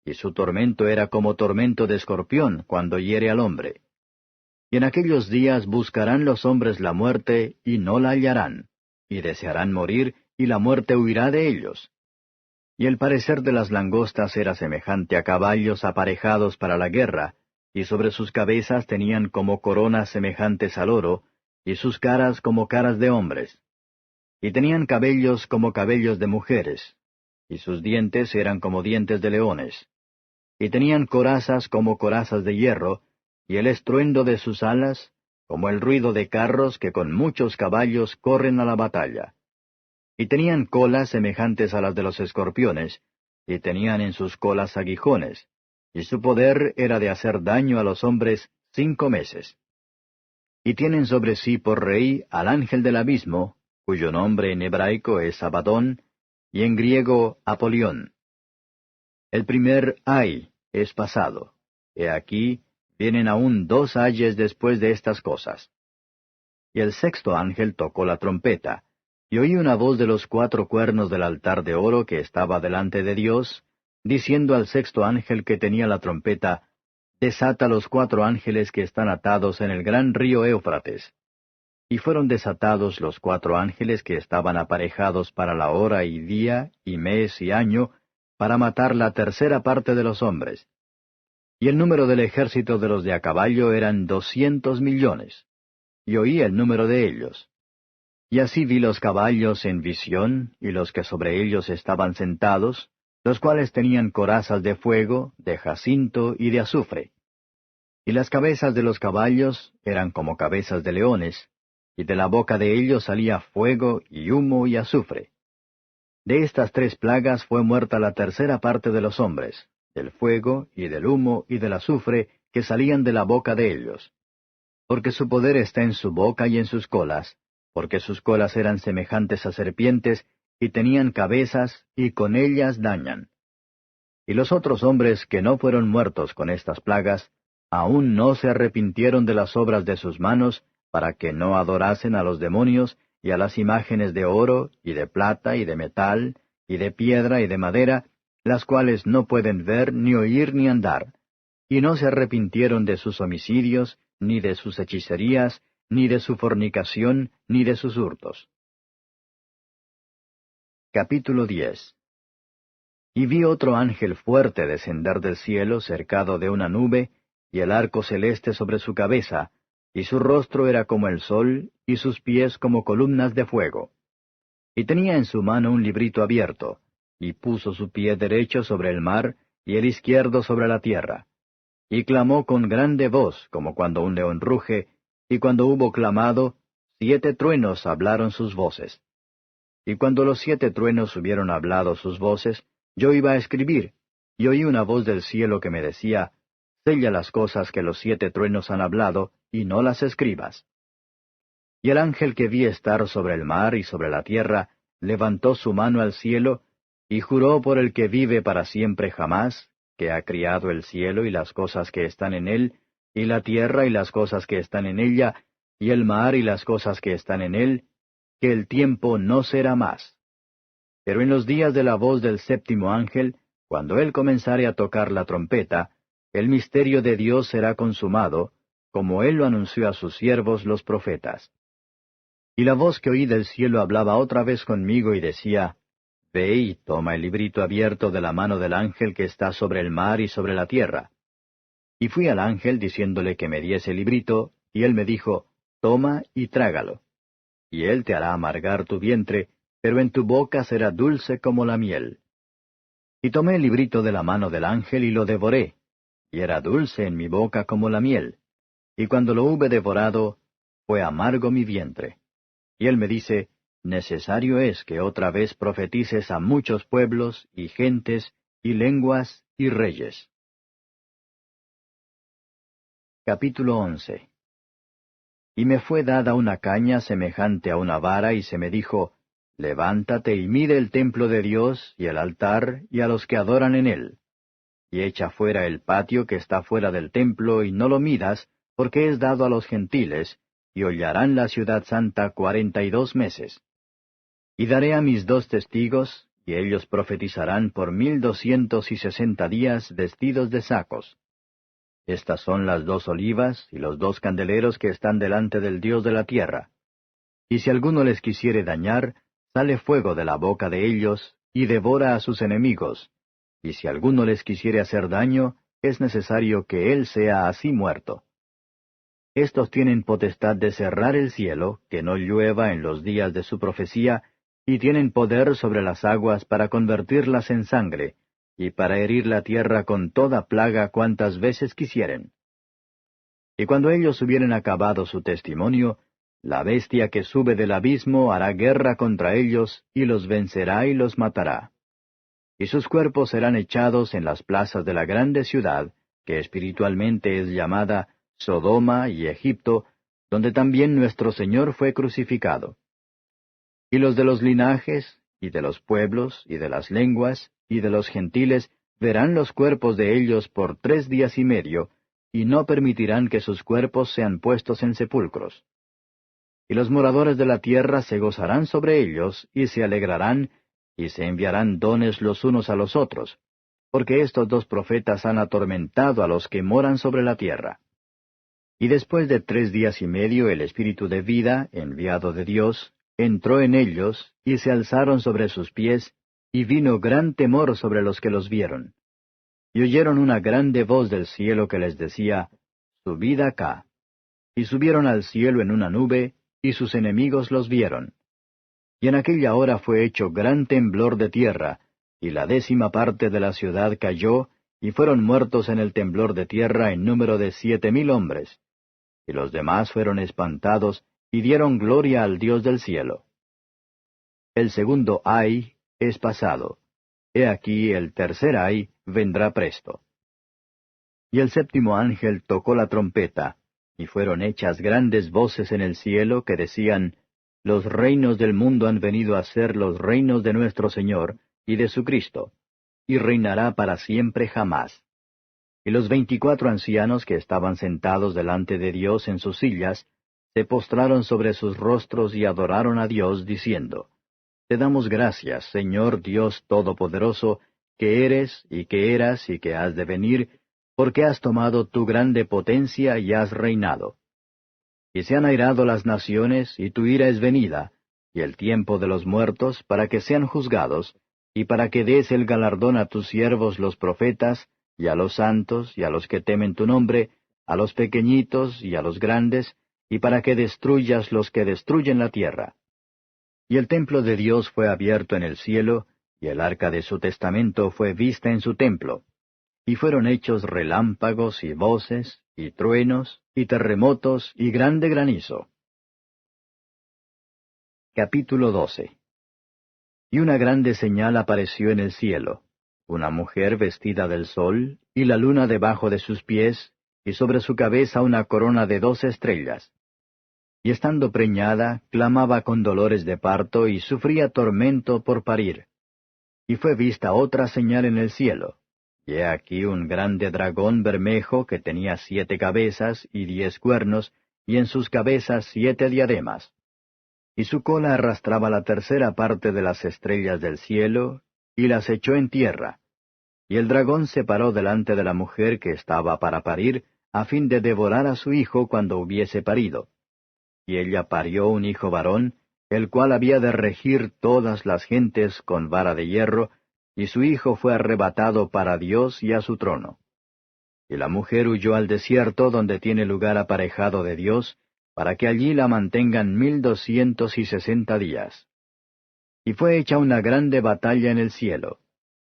Y su tormento era como tormento de escorpión cuando hiere al hombre. Y en aquellos días buscarán los hombres la muerte, y no la hallarán, y desearán morir, y la muerte huirá de ellos. Y el parecer de las langostas era semejante a caballos aparejados para la guerra, y sobre sus cabezas tenían como coronas semejantes al oro, y sus caras como caras de hombres. Y tenían cabellos como cabellos de mujeres, y sus dientes eran como dientes de leones. Y tenían corazas como corazas de hierro, y el estruendo de sus alas como el ruido de carros que con muchos caballos corren a la batalla. Y tenían colas semejantes a las de los escorpiones, y tenían en sus colas aguijones, y su poder era de hacer daño a los hombres 5 meses. Y tienen sobre sí por rey al ángel del abismo, cuyo nombre en hebraico es Abadón, y en griego Apolión. El primer ay es pasado. He aquí, vienen aún 2 ayes después de estas cosas. Y el sexto ángel tocó la trompeta, y oí una voz de los 4 cuernos del altar de oro que estaba delante de Dios, diciendo al sexto ángel que tenía la trompeta, desata los 4 ángeles que están atados en el gran río Éufrates. Y fueron desatados los 4 ángeles que estaban aparejados para la hora y día y mes y año, para matar la tercera parte de los hombres. Y el número del ejército de los de a caballo eran 200 millones. Y oí el número de ellos. Y así vi los caballos en visión, y los que sobre ellos estaban sentados, los cuales tenían corazas de fuego, de jacinto y de azufre. Y las cabezas de los caballos eran como cabezas de leones, y de la boca de ellos salía fuego y humo y azufre. De estas 3 plagas fue muerta la tercera parte de los hombres, del fuego y del humo y del azufre que salían de la boca de ellos. Porque su poder está en su boca y en sus colas, porque sus colas eran semejantes a serpientes, y tenían cabezas, y con ellas dañan. Y los otros hombres que no fueron muertos con estas plagas, aún no se arrepintieron de las obras de sus manos, para que no adorasen a los demonios, y a las imágenes de oro, y de plata, y de metal, y de piedra, y de madera, las cuales no pueden ver, ni oír, ni andar. Y no se arrepintieron de sus homicidios, ni de sus hechicerías, ni de su fornicación, ni de sus hurtos. Capítulo 10. Y vi otro ángel fuerte descender del cielo cercado de una nube, y el arco celeste sobre su cabeza, y su rostro era como el sol, y sus pies como columnas de fuego. Y tenía en su mano un librito abierto, y puso su pie derecho sobre el mar, y el izquierdo sobre la tierra. Y clamó con grande voz, como cuando un león ruge, y cuando hubo clamado, 7 truenos hablaron sus voces. Y cuando los 7 truenos hubieron hablado sus voces, yo iba a escribir, y oí una voz del cielo que me decía, sella las cosas que los 7 truenos han hablado, y no las escribas. Y el ángel que vi estar sobre el mar y sobre la tierra, levantó su mano al cielo, y juró por el que vive para siempre jamás, que ha criado el cielo y las cosas que están en él, y la tierra y las cosas que están en ella, y el mar y las cosas que están en él, que el tiempo no será más. Pero en los días de la voz del séptimo ángel, cuando él comenzare a tocar la trompeta, el misterio de Dios será consumado, como él lo anunció a sus siervos los profetas. Y la voz que oí del cielo hablaba otra vez conmigo y decía, Ve y toma el librito abierto de la mano del ángel que está sobre el mar y sobre la tierra. Y fui al ángel diciéndole que me diese el librito, y él me dijo, Toma y trágalo. Y él te hará amargar tu vientre, pero en tu boca será dulce como la miel. Y tomé el librito de la mano del ángel y lo devoré, y era dulce en mi boca como la miel. Y cuando lo hube devorado, fue amargo mi vientre. Y él me dice, Necesario es que otra vez profetices a muchos pueblos, y gentes, y lenguas, y reyes. Capítulo 11. Y me fue dada una caña semejante a una vara, y se me dijo, Levántate y mide el templo de Dios, y el altar, y a los que adoran en él. Y echa fuera el patio que está fuera del templo, y no lo midas, porque es dado a los gentiles, y hollarán la ciudad santa 42 meses. Y daré a mis 2 testigos, y ellos profetizarán por 1260 días vestidos de sacos. Estas son las 2 olivas y los 2 candeleros que están delante del Dios de la tierra. Y si alguno les quisiere dañar, sale fuego de la boca de ellos, y devora a sus enemigos. Y si alguno les quisiere hacer daño, es necesario que él sea así muerto. Estos tienen potestad de cerrar el cielo, que no llueva en los días de su profecía, y tienen poder sobre las aguas para convertirlas en sangre, y para herir la tierra con toda plaga cuantas veces quisieren. Y cuando ellos hubieren acabado su testimonio, la bestia que sube del abismo hará guerra contra ellos, y los vencerá y los matará. Y sus cuerpos serán echados en las plazas de la grande ciudad, que espiritualmente es llamada Sodoma y Egipto, donde también nuestro Señor fue crucificado. Y los de los linajes, y de los pueblos, y de las lenguas, y de los gentiles, verán los cuerpos de ellos por 3 días y medio, y no permitirán que sus cuerpos sean puestos en sepulcros. Y los moradores de la tierra se gozarán sobre ellos, y se alegrarán, y se enviarán dones los unos a los otros, porque estos 2 profetas han atormentado a los que moran sobre la tierra. Y después de 3 días y medio el Espíritu de vida, enviado de Dios, entró en ellos, y se alzaron sobre sus pies, y vino gran temor sobre los que los vieron. Y oyeron una grande voz del cielo que les decía, Subid acá. Y subieron al cielo en una nube, y sus enemigos los vieron. Y en aquella hora fue hecho gran temblor de tierra, y la 10ª parte de la ciudad cayó, y fueron muertos en el temblor de tierra en número de 7,000 hombres. Y los demás fueron espantados, y dieron gloria al Dios del cielo. El segundo ay es pasado. He aquí el tercer ay vendrá presto. Y el 7º ángel tocó la trompeta, y fueron hechas grandes voces en el cielo que decían, Los reinos del mundo han venido a ser los reinos de nuestro Señor y de su Cristo, y reinará para siempre jamás. Y los 24 ancianos que estaban sentados delante de Dios en sus sillas, se postraron sobre sus rostros y adoraron a Dios, diciendo, Te damos gracias, Señor Dios Todopoderoso, que eres, y que eras, y que has de venir, porque has tomado tu grande potencia y has reinado. Y se han airado las naciones, y tu ira es venida, y el tiempo de los muertos, para que sean juzgados, y para que des el galardón a tus siervos los profetas, y a los santos, y a los que temen tu nombre, a los pequeñitos y a los grandes, y para que destruyas los que destruyen la tierra. Y el templo de Dios fue abierto en el cielo, y el arca de su testamento fue vista en su templo. Y fueron hechos relámpagos y voces, y truenos, y terremotos, y grande granizo. Capítulo 12. Y una grande señal apareció en el cielo, una mujer vestida del sol, y la luna debajo de sus pies, y sobre su cabeza una corona de 12 estrellas. Y estando preñada, clamaba con dolores de parto, y sufría tormento por parir. Y fue vista otra señal en el cielo. Y he aquí un grande dragón bermejo que tenía 7 cabezas y 10 cuernos, y en sus cabezas 7 diademas. Y su cola arrastraba la 3ª parte de las estrellas del cielo, y las echó en tierra. Y el dragón se paró delante de la mujer que estaba para parir, a fin de devorar a su hijo cuando hubiese parido. Y ella parió un hijo varón, el cual había de regir todas las gentes con vara de hierro, y su hijo fue arrebatado para Dios y a su trono. Y la mujer huyó al desierto donde tiene lugar aparejado de Dios, para que allí la mantengan 1260 días. Y fue hecha una grande batalla en el cielo.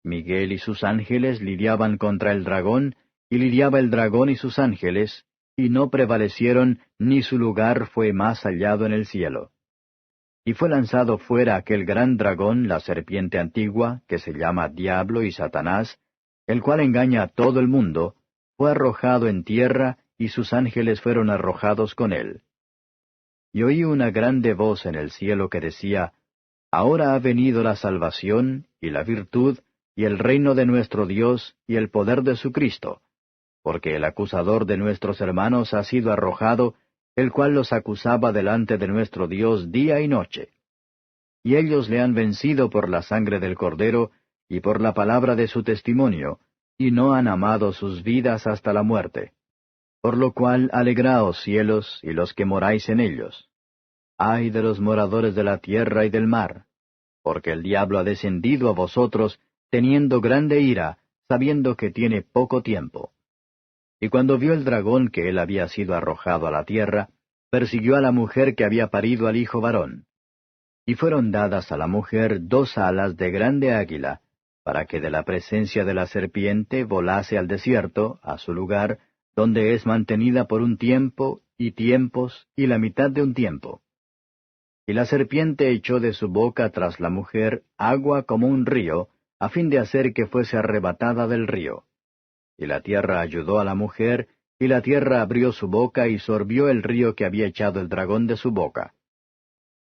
Miguel y sus ángeles lidiaban contra el dragón, y lidiaba el dragón y sus ángeles, y no prevalecieron, ni su lugar fue más hallado en el cielo. Y fue lanzado fuera aquel gran dragón, la serpiente antigua, que se llama Diablo y Satanás, el cual engaña a todo el mundo, fue arrojado en tierra, y sus ángeles fueron arrojados con él. Y oí una grande voz en el cielo que decía, Ahora ha venido la salvación, y la virtud, y el reino de nuestro Dios, y el poder de su Cristo, porque el acusador de nuestros hermanos ha sido arrojado, el cual los acusaba delante de nuestro Dios día y noche. Y ellos le han vencido por la sangre del Cordero, y por la palabra de su testimonio, y no han amado sus vidas hasta la muerte. Por lo cual alegraos cielos, y los que moráis en ellos. Ay de los moradores de la tierra y del mar, porque el diablo ha descendido a vosotros, teniendo grande ira, sabiendo que tiene poco tiempo. Y cuando vio el dragón que él había sido arrojado a la tierra, persiguió a la mujer que había parido al hijo varón. Y fueron dadas a la mujer 2 alas de grande águila, para que de la presencia de la serpiente volase al desierto, a su lugar, donde es mantenida por un tiempo, y tiempos, y la mitad de un tiempo. Y la serpiente echó de su boca tras la mujer agua como un río, a fin de hacer que fuese arrebatada del río. Y la tierra ayudó a la mujer, y la tierra abrió su boca y sorbió el río que había echado el dragón de su boca.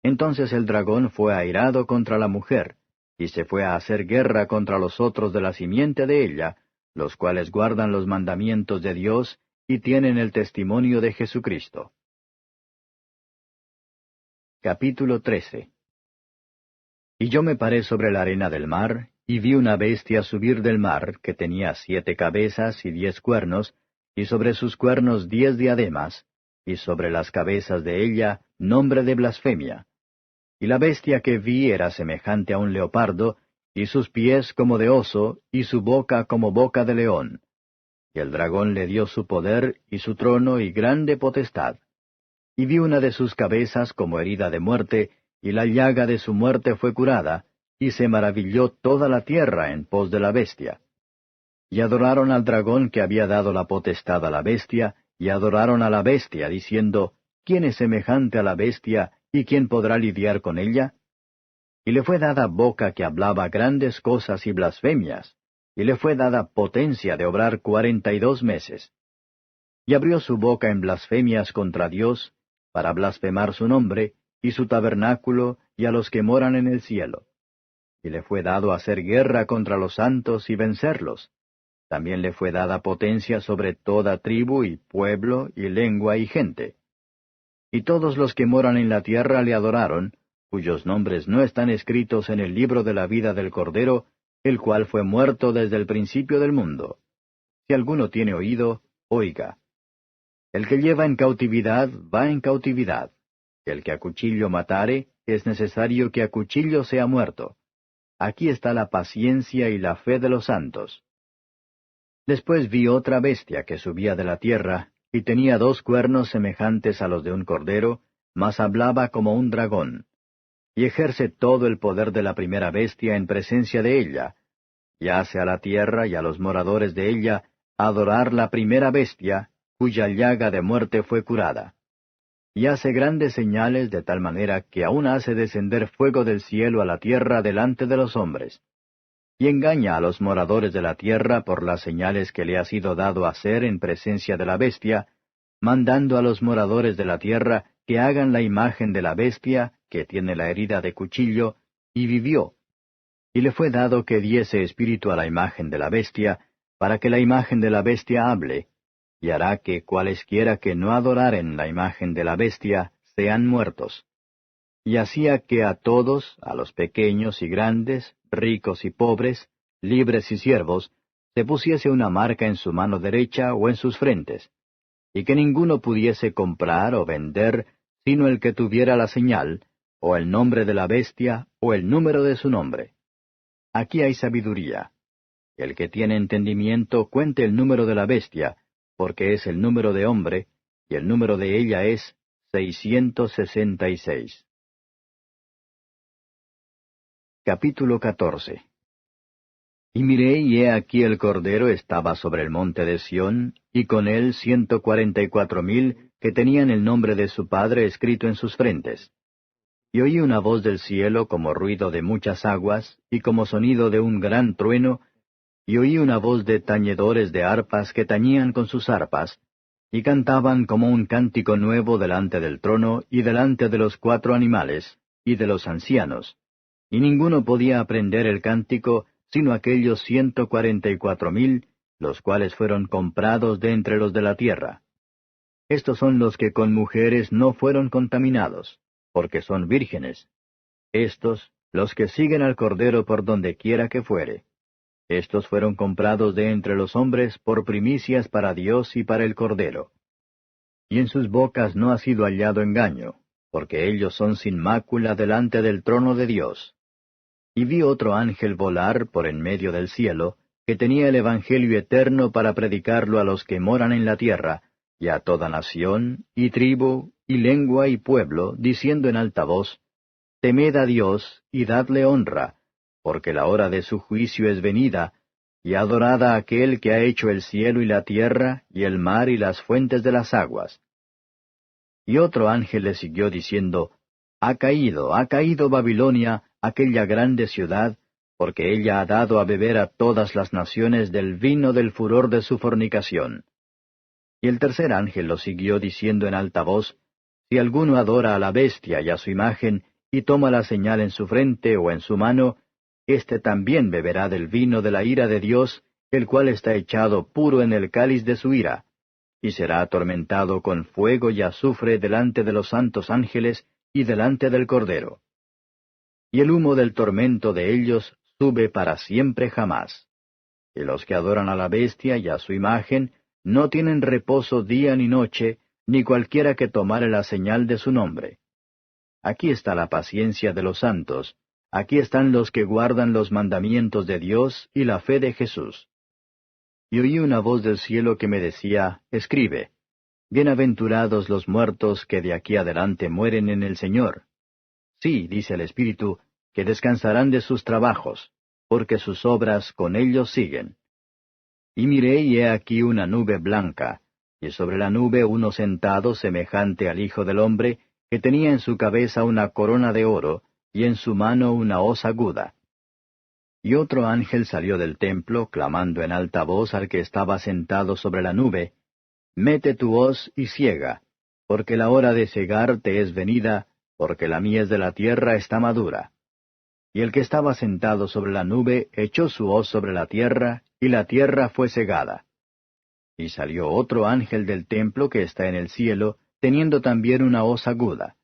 Entonces el dragón fue airado contra la mujer, y se fue a hacer guerra contra los otros de la simiente de ella, los cuales guardan los mandamientos de Dios, y tienen el testimonio de Jesucristo. Capítulo 13. Y yo me paré sobre la arena del mar, y vi una bestia subir del mar, que tenía 7 cabezas y 10 cuernos, y sobre sus cuernos 10 diademas, y sobre las cabezas de ella nombre de blasfemia. Y la bestia que vi era semejante a un leopardo, y sus pies como de oso, y su boca como boca de león. Y el dragón le dio su poder, y su trono, y grande potestad. Y vi una de sus cabezas como herida de muerte, y la llaga de su muerte fue curada, y se maravilló toda la tierra en pos de la bestia. Y adoraron al dragón que había dado la potestad a la bestia, y adoraron a la bestia, diciendo, ¿Quién es semejante a la bestia, y quién podrá lidiar con ella? Y le fue dada boca que hablaba grandes cosas y blasfemias, y le fue dada potencia de obrar 42 meses. Y abrió su boca en blasfemias contra Dios, para blasfemar su nombre, y su tabernáculo, y a los que moran en el cielo. Y le fue dado hacer guerra contra los santos y vencerlos. También le fue dada potencia sobre toda tribu y pueblo y lengua y gente. Y todos los que moran en la tierra le adoraron, cuyos nombres no están escritos en el libro de la vida del Cordero, el cual fue muerto desde el principio del mundo. Si alguno tiene oído, oiga. El que lleva en cautividad, va en cautividad. El que a cuchillo matare, es necesario que a cuchillo sea muerto. Aquí está la paciencia y la fe de los santos. Después vi otra bestia que subía de la tierra, y tenía 2 cuernos semejantes a los de un cordero, mas hablaba como un dragón. Y ejerce todo el poder de la primera bestia en presencia de ella, y hace a la tierra y a los moradores de ella adorar la primera bestia, cuya llaga de muerte fue curada. Y hace grandes señales de tal manera que aún hace descender fuego del cielo a la tierra delante de los hombres. Y engaña a los moradores de la tierra por las señales que le ha sido dado hacer en presencia de la bestia, mandando a los moradores de la tierra que hagan la imagen de la bestia, que tiene la herida de cuchillo, y vivió. Y le fue dado que diese espíritu a la imagen de la bestia, para que la imagen de la bestia hable, y hará que cualesquiera que no adoraren la imagen de la bestia sean muertos. Y hacía que a todos, a los pequeños y grandes, ricos y pobres, libres y siervos, se pusiese una marca en su mano derecha o en sus frentes, y que ninguno pudiese comprar o vender, sino el que tuviera la señal, o el nombre de la bestia, o el número de su nombre. Aquí hay sabiduría. El que tiene entendimiento cuente el número de la bestia, porque es el número de hombre, y el número de ella es 666. Capítulo 14. Y miré, y he aquí el Cordero estaba sobre el monte de Sión, y con él 144,000 que tenían el nombre de su Padre escrito en sus frentes. Y oí una voz del cielo como ruido de muchas aguas, y como sonido de un gran trueno, y oí una voz de tañedores de arpas que tañían con sus arpas, y cantaban como un cántico nuevo delante del trono y delante de los 4 animales, y de los ancianos. Y ninguno podía aprender el cántico, sino aquellos 144,000, los cuales fueron comprados de entre los de la tierra. Estos son los que con mujeres no fueron contaminados, porque son vírgenes. Estos, los que siguen al Cordero por donde quiera que fuere. Estos fueron comprados de entre los hombres por primicias para Dios y para el Cordero. Y en sus bocas no ha sido hallado engaño, porque ellos son sin mácula delante del trono de Dios. Y vi otro ángel volar por en medio del cielo, que tenía el Evangelio eterno para predicarlo a los que moran en la tierra, y a toda nación, y tribu, y lengua, y pueblo, diciendo en alta voz, Temed a Dios, y dadle honra, porque la hora de su juicio es venida, y adorad a aquel que ha hecho el cielo y la tierra, y el mar y las fuentes de las aguas. Y otro ángel le siguió diciendo, ha caído Babilonia, aquella grande ciudad, porque ella ha dado a beber a todas las naciones del vino del furor de su fornicación. Y el tercer ángel lo siguió diciendo en alta voz, si alguno adora a la bestia y a su imagen, y toma la señal en su frente o en su mano, éste también beberá del vino de la ira de Dios, el cual está echado puro en el cáliz de su ira, y será atormentado con fuego y azufre delante de los santos ángeles y delante del Cordero. Y el humo del tormento de ellos sube para siempre jamás. Y los que adoran a la bestia y a su imagen no tienen reposo día ni noche, ni cualquiera que tomare la señal de su nombre. Aquí está la paciencia de los santos, aquí están los que guardan los mandamientos de Dios y la fe de Jesús. Y oí una voz del cielo que me decía, escribe, bienaventurados los muertos que de aquí adelante mueren en el Señor. Sí, dice el Espíritu, que descansarán de sus trabajos, porque sus obras con ellos siguen. Y miré, y he aquí una nube blanca, y sobre la nube uno sentado semejante al Hijo del Hombre, que tenía en su cabeza una corona de oro, y en su mano una hoz aguda. Y otro ángel salió del templo, clamando en alta voz al que estaba sentado sobre la nube, Mete tu hoz y siega, porque la hora de segar te es venida, porque la mies de la tierra está madura. Y el que estaba sentado sobre la nube echó su hoz sobre la tierra, y la tierra fue segada. Y salió otro ángel del templo que está en el cielo, teniendo también una hoz aguda.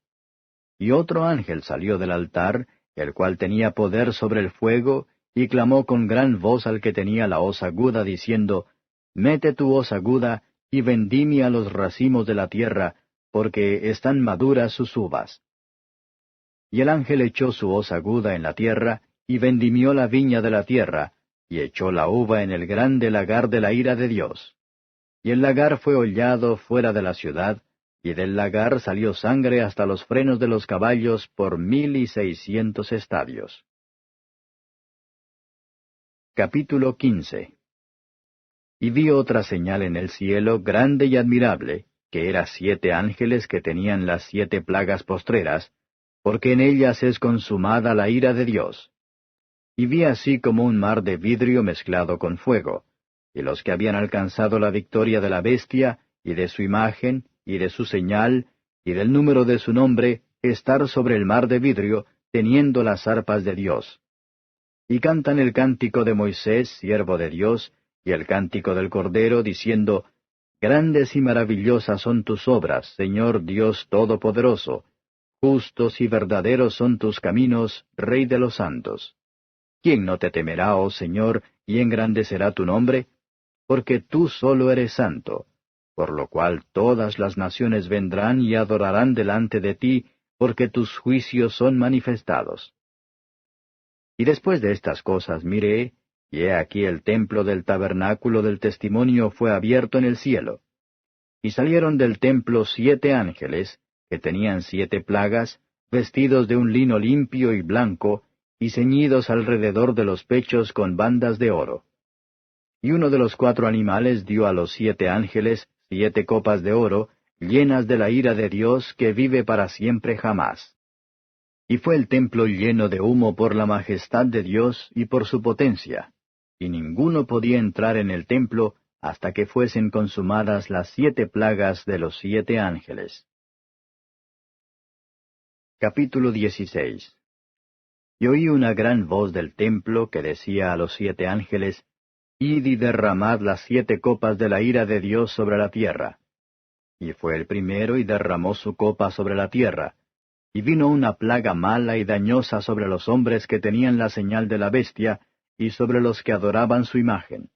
Y otro ángel salió del altar, el cual tenía poder sobre el fuego, y clamó con gran voz al que tenía la hoz aguda, diciendo, Mete tu hoz aguda, y vendimia los racimos de la tierra, porque están maduras sus uvas. Y el ángel echó su hoz aguda en la tierra, y vendimió la viña de la tierra, y echó la uva en el grande lagar de la ira de Dios. Y el lagar fue hollado fuera de la ciudad, y del lagar salió sangre hasta los frenos de los caballos por 1,600 estadios. Capítulo 15. Y vi otra señal en el cielo grande y admirable, que era 7 ángeles que tenían las 7 plagas postreras, porque en ellas es consumada la ira de Dios. Y vi así como un mar de vidrio mezclado con fuego, y los que habían alcanzado la victoria de la bestia, y de su imagen, y de su señal, y del número de su nombre, estar sobre el mar de vidrio, teniendo las arpas de Dios. Y cantan el cántico de Moisés, siervo de Dios, y el cántico del Cordero, diciendo, Grandes y maravillosas son tus obras, Señor Dios Todopoderoso. Justos y verdaderos son tus caminos, Rey de los santos. ¿Quién no te temerá, oh Señor, y engrandecerá tu nombre? Porque tú solo eres santo, por lo cual todas las naciones vendrán y adorarán delante de ti, porque tus juicios son manifestados. Y después de estas cosas miré, y he aquí el templo del tabernáculo del testimonio fue abierto en el cielo. Y salieron del templo 7 ángeles, que tenían 7 plagas, vestidos de un lino limpio y blanco, y ceñidos alrededor de los pechos con bandas de oro. Y uno de los 4 animales dio a los 7 ángeles 7 copas de oro, llenas de la ira de Dios que vive para siempre jamás. Y fue el templo lleno de humo por la majestad de Dios y por su potencia, y ninguno podía entrar en el templo hasta que fuesen consumadas las 7 plagas de los 7 ángeles. Capítulo 16. Y oí una gran voz del templo que decía a los 7 ángeles, Id y derramad las 7 copas de la ira de Dios sobre la tierra. Y fue el primero y derramó su copa sobre la tierra. Y vino una plaga mala y dañosa sobre los hombres que tenían la señal de la bestia, y sobre los que adoraban su imagen.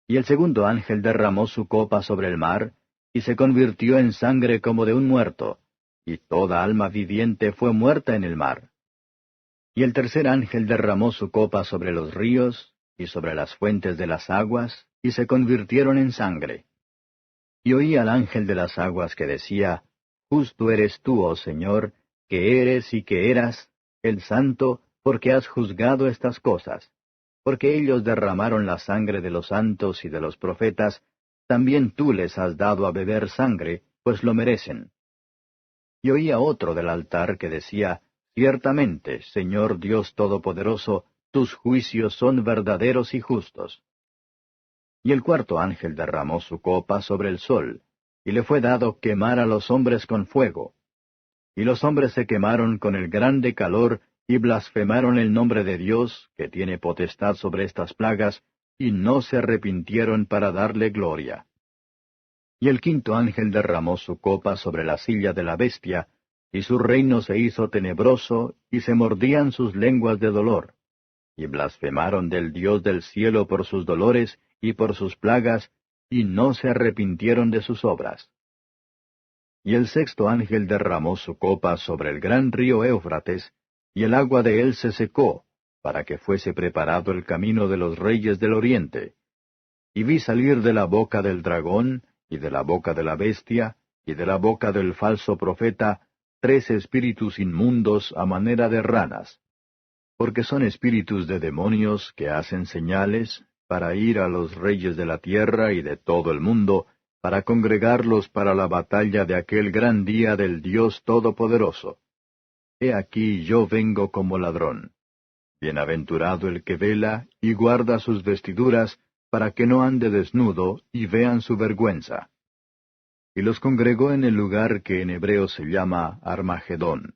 Y el segundo ángel derramó su copa sobre el mar, y se convirtió en sangre como de un muerto, y toda alma viviente fue muerta en el mar. Y el tercer ángel derramó su copa sobre los ríos, y sobre las fuentes de las aguas, y se convirtieron en sangre. Y oí al ángel de las aguas que decía, Justo eres tú, oh Señor, que eres y que eras, el Santo, porque has juzgado estas cosas. Porque ellos derramaron la sangre de los santos y de los profetas, también tú les has dado a beber sangre, pues lo merecen. Y oí a otro del altar que decía, Ciertamente, Señor Dios Todopoderoso, tus juicios son verdaderos y justos. Y el cuarto ángel derramó su copa sobre el sol, y le fue dado quemar a los hombres con fuego. Y los hombres se quemaron con el grande calor, y blasfemaron el nombre de Dios, que tiene potestad sobre estas plagas, y no se arrepintieron para darle gloria. Y el quinto ángel derramó su copa sobre la silla de la bestia, y su reino se hizo tenebroso, y se mordían sus lenguas de dolor. Y blasfemaron del Dios del cielo por sus dolores y por sus plagas, y no se arrepintieron de sus obras. Y el sexto ángel derramó su copa sobre el gran río Éufrates, y el agua de él se secó, para que fuese preparado el camino de los reyes del oriente. Y vi salir de la boca del dragón, y de la boca de la bestia, y de la boca del falso profeta, 3 espíritus inmundos a manera de ranas, porque son espíritus de demonios que hacen señales, para ir a los reyes de la tierra y de todo el mundo, para congregarlos para la batalla de aquel gran día del Dios Todopoderoso. He aquí yo vengo como ladrón. Bienaventurado el que vela y guarda sus vestiduras, para que no ande desnudo y vean su vergüenza. Y los congregó en el lugar que en hebreo se llama Armagedón.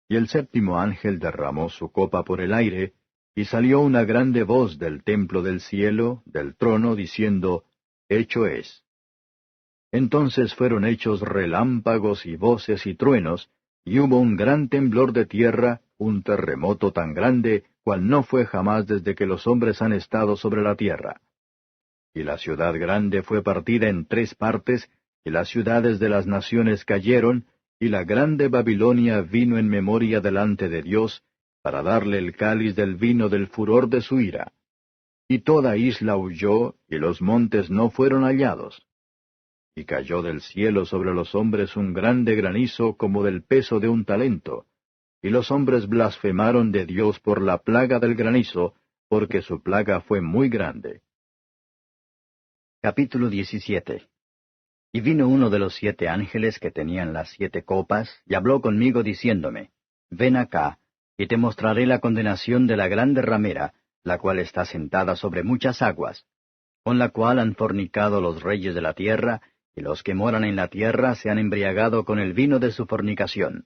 Y el séptimo ángel derramó su copa por el aire, y salió una grande voz del templo del cielo, del trono, diciendo, Hecho es. Entonces fueron hechos relámpagos y voces y truenos, y hubo un gran temblor de tierra, un terremoto tan grande, cual no fue jamás desde que los hombres han estado sobre la tierra. Y la ciudad grande fue partida en 3 partes, y las ciudades de las naciones cayeron, y la grande Babilonia vino en memoria delante de Dios, para darle el cáliz del vino del furor de su ira. Y toda isla huyó, y los montes no fueron hallados. Y cayó del cielo sobre los hombres un grande granizo como del peso de un talento, y los hombres blasfemaron de Dios por la plaga del granizo, porque su plaga fue muy grande. Capítulo 17. Y vino uno de los 7 ángeles que tenían las 7 copas, y habló conmigo diciéndome, Ven acá, y te mostraré la condenación de la grande ramera, la cual está sentada sobre muchas aguas, con la cual han fornicado los reyes de la tierra, y los que moran en la tierra se han embriagado con el vino de su fornicación.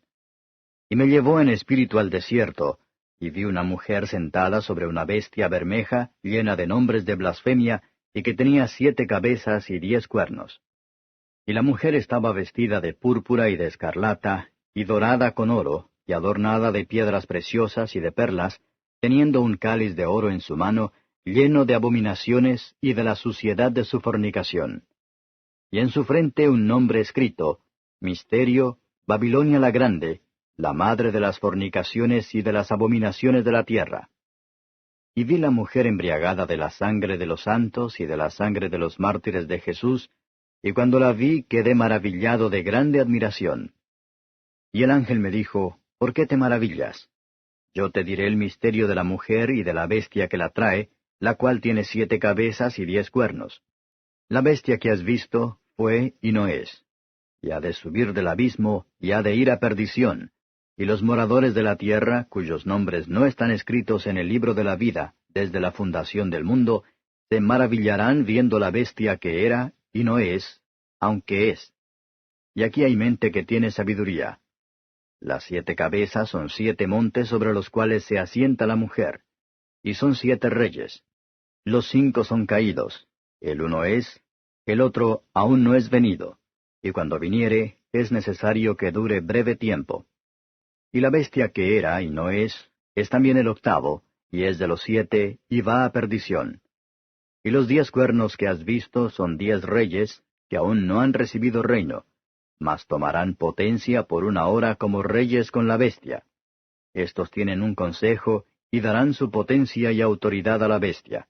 Y me llevó en espíritu al desierto, y vi una mujer sentada sobre una bestia bermeja, llena de nombres de blasfemia, y que tenía 7 cabezas y 10 cuernos. Y la mujer estaba vestida de púrpura y de escarlata, y dorada con oro, y adornada de piedras preciosas y de perlas, teniendo un cáliz de oro en su mano, lleno de abominaciones y de la suciedad de su fornicación. Y en su frente un nombre escrito, Misterio, Babilonia la Grande, la madre de las fornicaciones y de las abominaciones de la tierra. Y vi la mujer embriagada de la sangre de los santos y de la sangre de los mártires de Jesús, y cuando la vi quedé maravillado de grande admiración. Y el ángel me dijo, ¿por qué te maravillas? Yo te diré el misterio de la mujer y de la bestia que la trae, la cual tiene 7 cabezas y 10 cuernos. La bestia que has visto fue y no es, y ha de subir del abismo, y ha de ir a perdición, y los moradores de la tierra, cuyos nombres no están escritos en el libro de la vida desde la fundación del mundo, se maravillarán viendo la bestia que era y no es, aunque es. Y aquí hay mente que tiene sabiduría. Las 7 cabezas son 7 montes sobre los cuales se asienta la mujer, y son 7 reyes. Los 5 son caídos, el uno es, el otro aún no es venido, y cuando viniere es necesario que dure breve tiempo. Y la bestia que era y no es también el octavo, y es de los 7, y va a perdición. Y los 10 cuernos que has visto son 10 reyes, que aún no han recibido reino, mas tomarán potencia por una hora como reyes con la bestia. Estos tienen un consejo, y darán su potencia y autoridad a la bestia.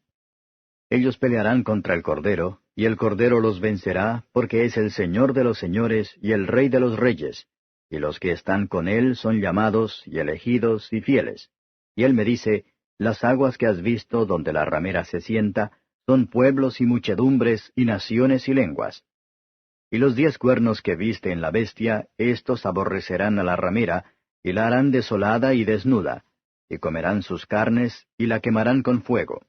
Ellos pelearán contra el Cordero, y el Cordero los vencerá, porque es el Señor de los señores y el Rey de los reyes, y los que están con él son llamados, y elegidos, y fieles. Y él me dice, las aguas que has visto donde la ramera se sienta, son pueblos y muchedumbres, y naciones y lenguas. Y los 10 cuernos que viste en la bestia, éstos aborrecerán a la ramera, y la harán desolada y desnuda, y comerán sus carnes, y la quemarán con fuego.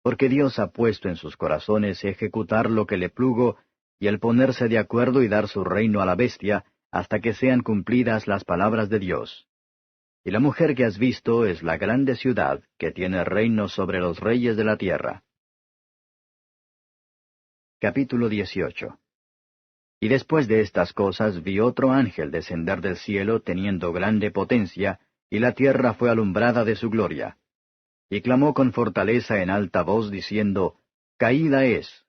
Porque Dios ha puesto en sus corazones ejecutar lo que le plugo, y el ponerse de acuerdo y dar su reino a la bestia, hasta que sean cumplidas las palabras de Dios. Y la mujer que has visto es la grande ciudad, que tiene reino sobre los reyes de la tierra. Capítulo 18. Y después de estas cosas vi otro ángel descender del cielo teniendo grande potencia, y la tierra fue alumbrada de su gloria. Y clamó con fortaleza en alta voz, diciendo, caída es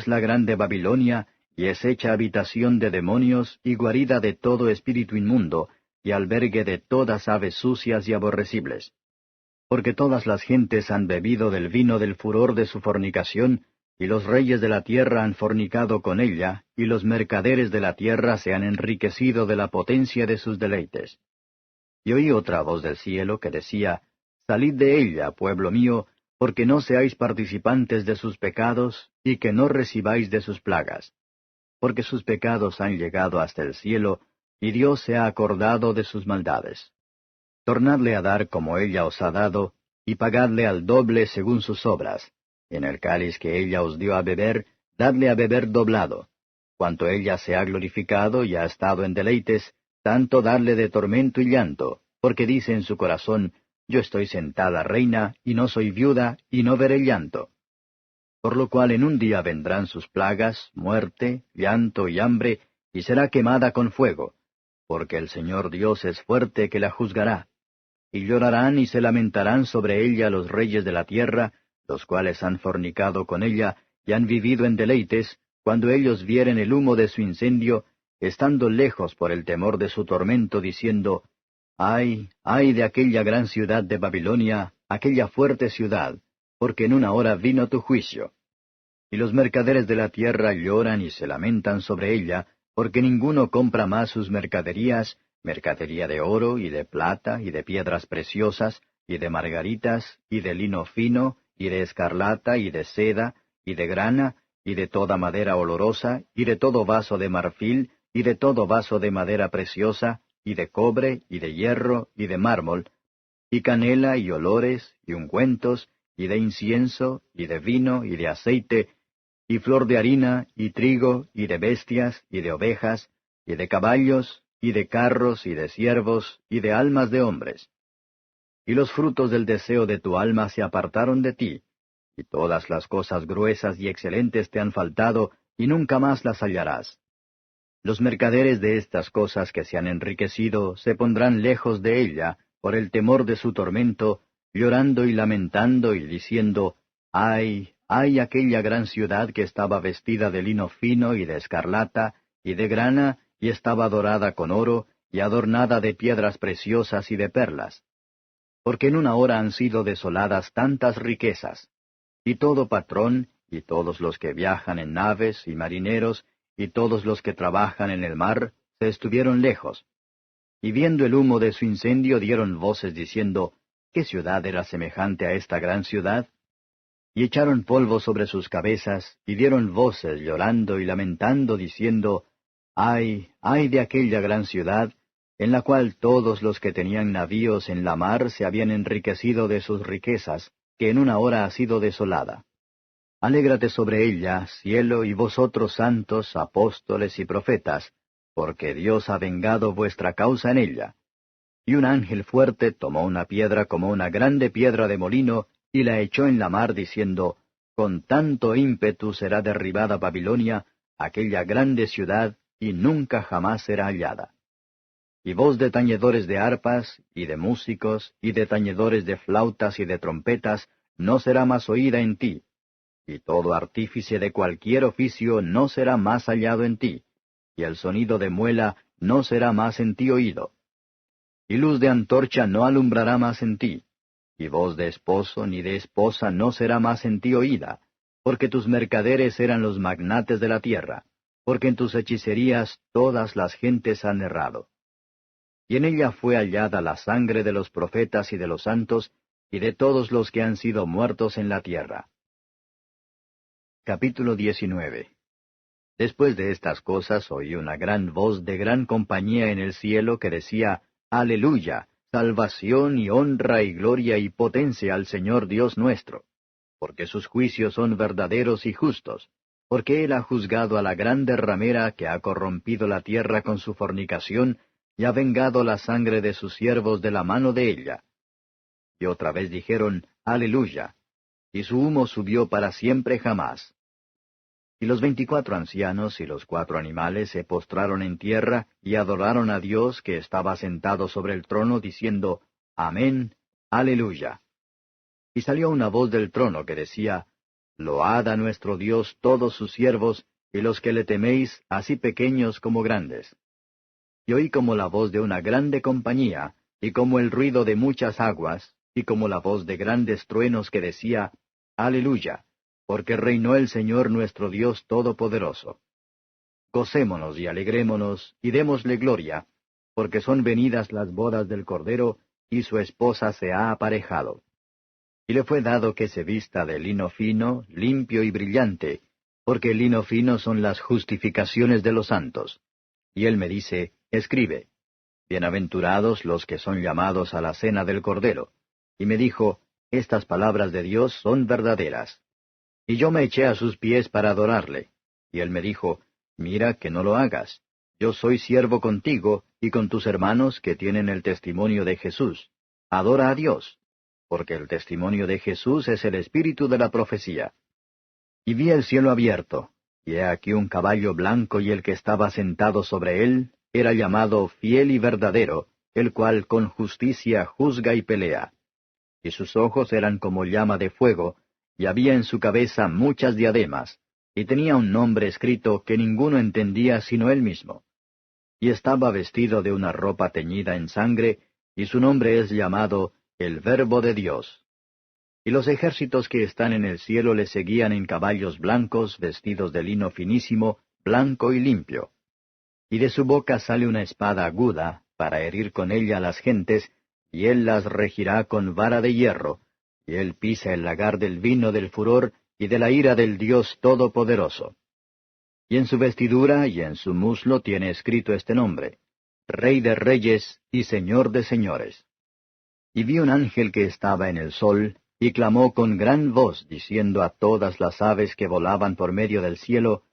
la grande Babilonia, y es hecha habitación de demonios y guarida de todo espíritu inmundo, y albergue de todas aves sucias y aborrecibles. Porque todas las gentes han bebido del vino del furor de su fornicación, y los reyes de la tierra han fornicado con ella, y los mercaderes de la tierra se han enriquecido de la potencia de sus deleites. Y oí otra voz del cielo que decía, salid de ella, pueblo mío, porque no seáis participantes de sus pecados, y que no recibáis de sus plagas. Porque sus pecados han llegado hasta el cielo, y Dios se ha acordado de sus maldades. Tornadle a dar como ella os ha dado, y pagadle al doble según sus obras. En el cáliz que ella os dio a beber, dadle a beber doblado. Cuanto ella se ha glorificado y ha estado en deleites, tanto darle de tormento y llanto, porque dice en su corazón, yo estoy sentada reina, y no soy viuda, y no veré llanto. Por lo cual en un día vendrán sus plagas, muerte, llanto y hambre, y será quemada con fuego, porque el Señor Dios es fuerte que la juzgará. Y llorarán y se lamentarán sobre ella los reyes de la tierra, los cuales han fornicado con ella, y han vivido en deleites, cuando ellos vieren el humo de su incendio, estando lejos por el temor de su tormento, diciendo, ay, ay de aquella gran ciudad de Babilonia, aquella fuerte ciudad, porque en una hora vino tu juicio. Y los mercaderes de la tierra lloran y se lamentan sobre ella, porque ninguno compra más sus mercaderías, mercadería de oro y de plata y de piedras preciosas, y de margaritas, y de lino fino, y de escarlata, y de seda, y de grana, y de toda madera olorosa, y de todo vaso de marfil, y de todo vaso de madera preciosa, y de cobre, y de hierro, y de mármol, y canela, y olores, y ungüentos, y de incienso, y de vino, y de aceite, y flor de harina, y trigo, y de bestias, y de ovejas, y de caballos, y de carros, y de siervos, y de almas de hombres. Y los frutos del deseo de tu alma se apartaron de ti, y todas las cosas gruesas y excelentes te han faltado, y nunca más las hallarás. Los mercaderes de estas cosas que se han enriquecido se pondrán lejos de ella, por el temor de su tormento, llorando y lamentando y diciendo, ay, ay aquella gran ciudad que estaba vestida de lino fino y de escarlata, y de grana, y estaba dorada con oro, y adornada de piedras preciosas y de perlas. Porque en una hora han sido desoladas tantas riquezas, y todo patrón, y todos los que viajan en naves, y marineros, y todos los que trabajan en el mar, se estuvieron lejos. Y viendo el humo de su incendio dieron voces diciendo, ¿qué ciudad era semejante a esta gran ciudad? Y echaron polvo sobre sus cabezas, y dieron voces llorando y lamentando, diciendo, ¡ay, ay de aquella gran ciudad, en la cual todos los que tenían navíos en la mar se habían enriquecido de sus riquezas, que en una hora ha sido desolada! Alégrate sobre ella, cielo, y vosotros santos, apóstoles y profetas, porque Dios ha vengado vuestra causa en ella. Y un ángel fuerte tomó una piedra como una grande piedra de molino, y la echó en la mar, diciendo, con tanto ímpetu será derribada Babilonia, aquella grande ciudad, y nunca jamás será hallada. Y voz de tañedores de arpas, y de músicos, y de tañedores de flautas y de trompetas, no será más oída en ti. Y todo artífice de cualquier oficio no será más hallado en ti, y el sonido de muela no será más en ti oído. Y luz de antorcha no alumbrará más en ti, y voz de esposo ni de esposa no será más en ti oída, porque tus mercaderes eran los magnates de la tierra, porque en tus hechicerías todas las gentes han errado. Y en ella fue hallada la sangre de los profetas y de los santos, y de todos los que han sido muertos en la tierra. Capítulo 19. Después de estas cosas oí una gran voz de gran compañía en el cielo que decía, Aleluya, salvación y honra y gloria y potencia al Señor Dios nuestro, porque sus juicios son verdaderos y justos, porque Él ha juzgado a la grande ramera que ha corrompido la tierra con su fornicación, y ha vengado la sangre de sus siervos de la mano de ella. Y otra vez dijeron, Aleluya, y su humo subió para siempre jamás. Y los 24 ancianos y los 4 animales se postraron en tierra y adoraron a Dios que estaba sentado sobre el trono, diciendo, Amén, Aleluya. Y salió una voz del trono que decía, Load a nuestro Dios todos sus siervos, y los que le teméis, así pequeños como grandes. Y oí como la voz de una grande compañía, y como el ruido de muchas aguas, y como la voz de grandes truenos que decía, Aleluya, porque reinó el Señor nuestro Dios Todopoderoso. Gocémonos y alegrémonos, y démosle gloria, porque son venidas las bodas del Cordero, y su esposa se ha aparejado. Y le fue dado que se vista de lino fino, limpio y brillante, porque el lino fino son las justificaciones de los santos. Y él me dice, Escribe, Bienaventurados los que son llamados a la cena del Cordero. Y me dijo, Estas palabras de Dios son verdaderas. Y yo me eché a sus pies para adorarle. Y él me dijo, Mira que no lo hagas. Yo soy siervo contigo y con tus hermanos que tienen el testimonio de Jesús. Adora a Dios, porque el testimonio de Jesús es el espíritu de la profecía. Y vi el cielo abierto, y he aquí un caballo blanco, y el que estaba sentado sobre él era llamado Fiel y Verdadero, el cual con justicia juzga y pelea. Y sus ojos eran como llama de fuego, y había en su cabeza muchas diademas, y tenía un nombre escrito que ninguno entendía sino él mismo. Y estaba vestido de una ropa teñida en sangre, y su nombre es llamado el Verbo de Dios. Y los ejércitos que están en el cielo le seguían en caballos blancos, vestidos de lino finísimo, blanco y limpio. Y de su boca sale una espada aguda, para herir con ella a las gentes, y él las regirá con vara de hierro, y él pisa el lagar del vino del furor y de la ira del Dios Todopoderoso. Y en su vestidura y en su muslo tiene escrito este nombre, Rey de Reyes y Señor de Señores. Y vi un ángel que estaba en el sol, y clamó con gran voz, diciendo a todas las aves que volaban por medio del cielo,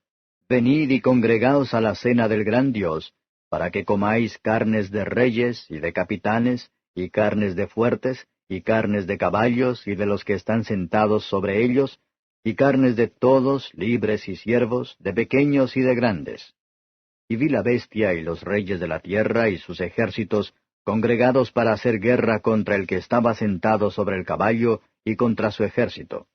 Venid y congregaos a la cena del gran Dios, para que comáis carnes de reyes y de capitanes, y carnes de fuertes, y carnes de caballos y de los que están sentados sobre ellos, y carnes de todos, libres y siervos, de pequeños y de grandes. Y vi la bestia y los reyes de la tierra y sus ejércitos congregados para hacer guerra contra el que estaba sentado sobre el caballo y contra su ejército.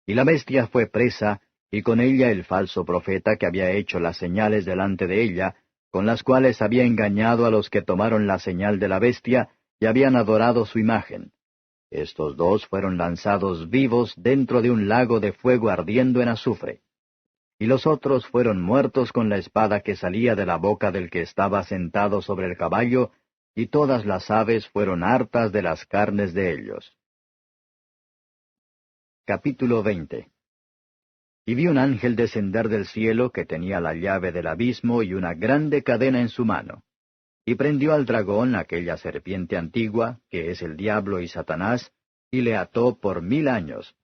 Y la bestia fue presa, y con ella el falso profeta que había hecho las señales delante de ella, con las cuales había engañado a los que tomaron la señal de la bestia y habían adorado su imagen. Estos dos fueron lanzados vivos dentro de un lago de fuego ardiendo en azufre. Y los otros fueron muertos con la espada que salía de la boca del que estaba sentado sobre el caballo, y todas las aves fueron hartas de las carnes de ellos. Capítulo 20. Y vi un ángel descender del cielo que tenía la llave del abismo y una grande cadena en su mano. Y prendió al dragón, aquella serpiente antigua, que es el diablo y Satanás, y le ató por 1000 años.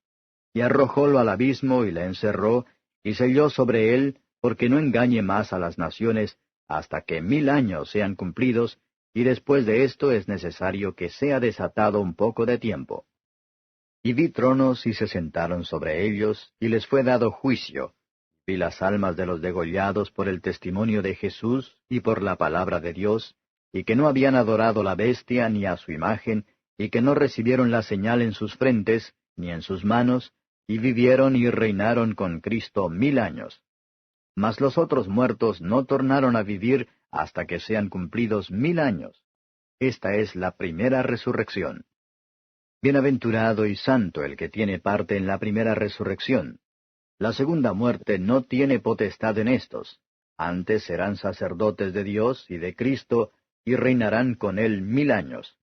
Y arrojólo al abismo y le encerró, y selló sobre él, porque no engañe más a las naciones, hasta que 1000 años sean cumplidos, y después de esto es necesario que sea desatado un poco de tiempo. Y vi tronos y se sentaron sobre ellos, y les fue dado juicio. Vi las almas de los degollados por el testimonio de Jesús y por la palabra de Dios, y que no habían adorado la bestia ni a su imagen, y que no recibieron la señal en sus frentes, ni en sus manos, y vivieron y reinaron con Cristo 1000 años. Mas los otros muertos no tornaron a vivir hasta que sean cumplidos 1000 años. Esta es la primera resurrección. Bienaventurado y santo el que tiene parte en la primera resurrección. La segunda muerte no tiene potestad en éstos. Antes serán sacerdotes de Dios y de Cristo, y reinarán con él 1000 años.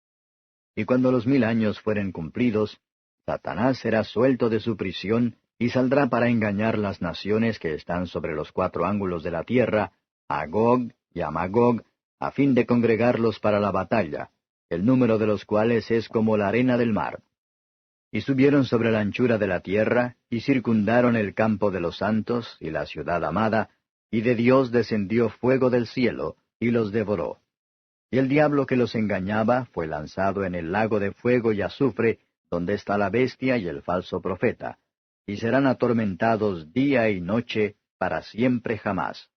Y cuando los 1000 años fueren cumplidos, Satanás será suelto de su prisión, y saldrá para engañar las naciones que están sobre los 4 ángulos de la tierra, a Gog y a Magog, a fin de congregarlos para la batalla, el número de los cuales es como la arena del mar. Y subieron sobre la anchura de la tierra, y circundaron el campo de los santos y la ciudad amada, y de Dios descendió fuego del cielo, y los devoró. Y el diablo que los engañaba fue lanzado en el lago de fuego y azufre, donde está la bestia y el falso profeta, y serán atormentados día y noche para siempre jamás.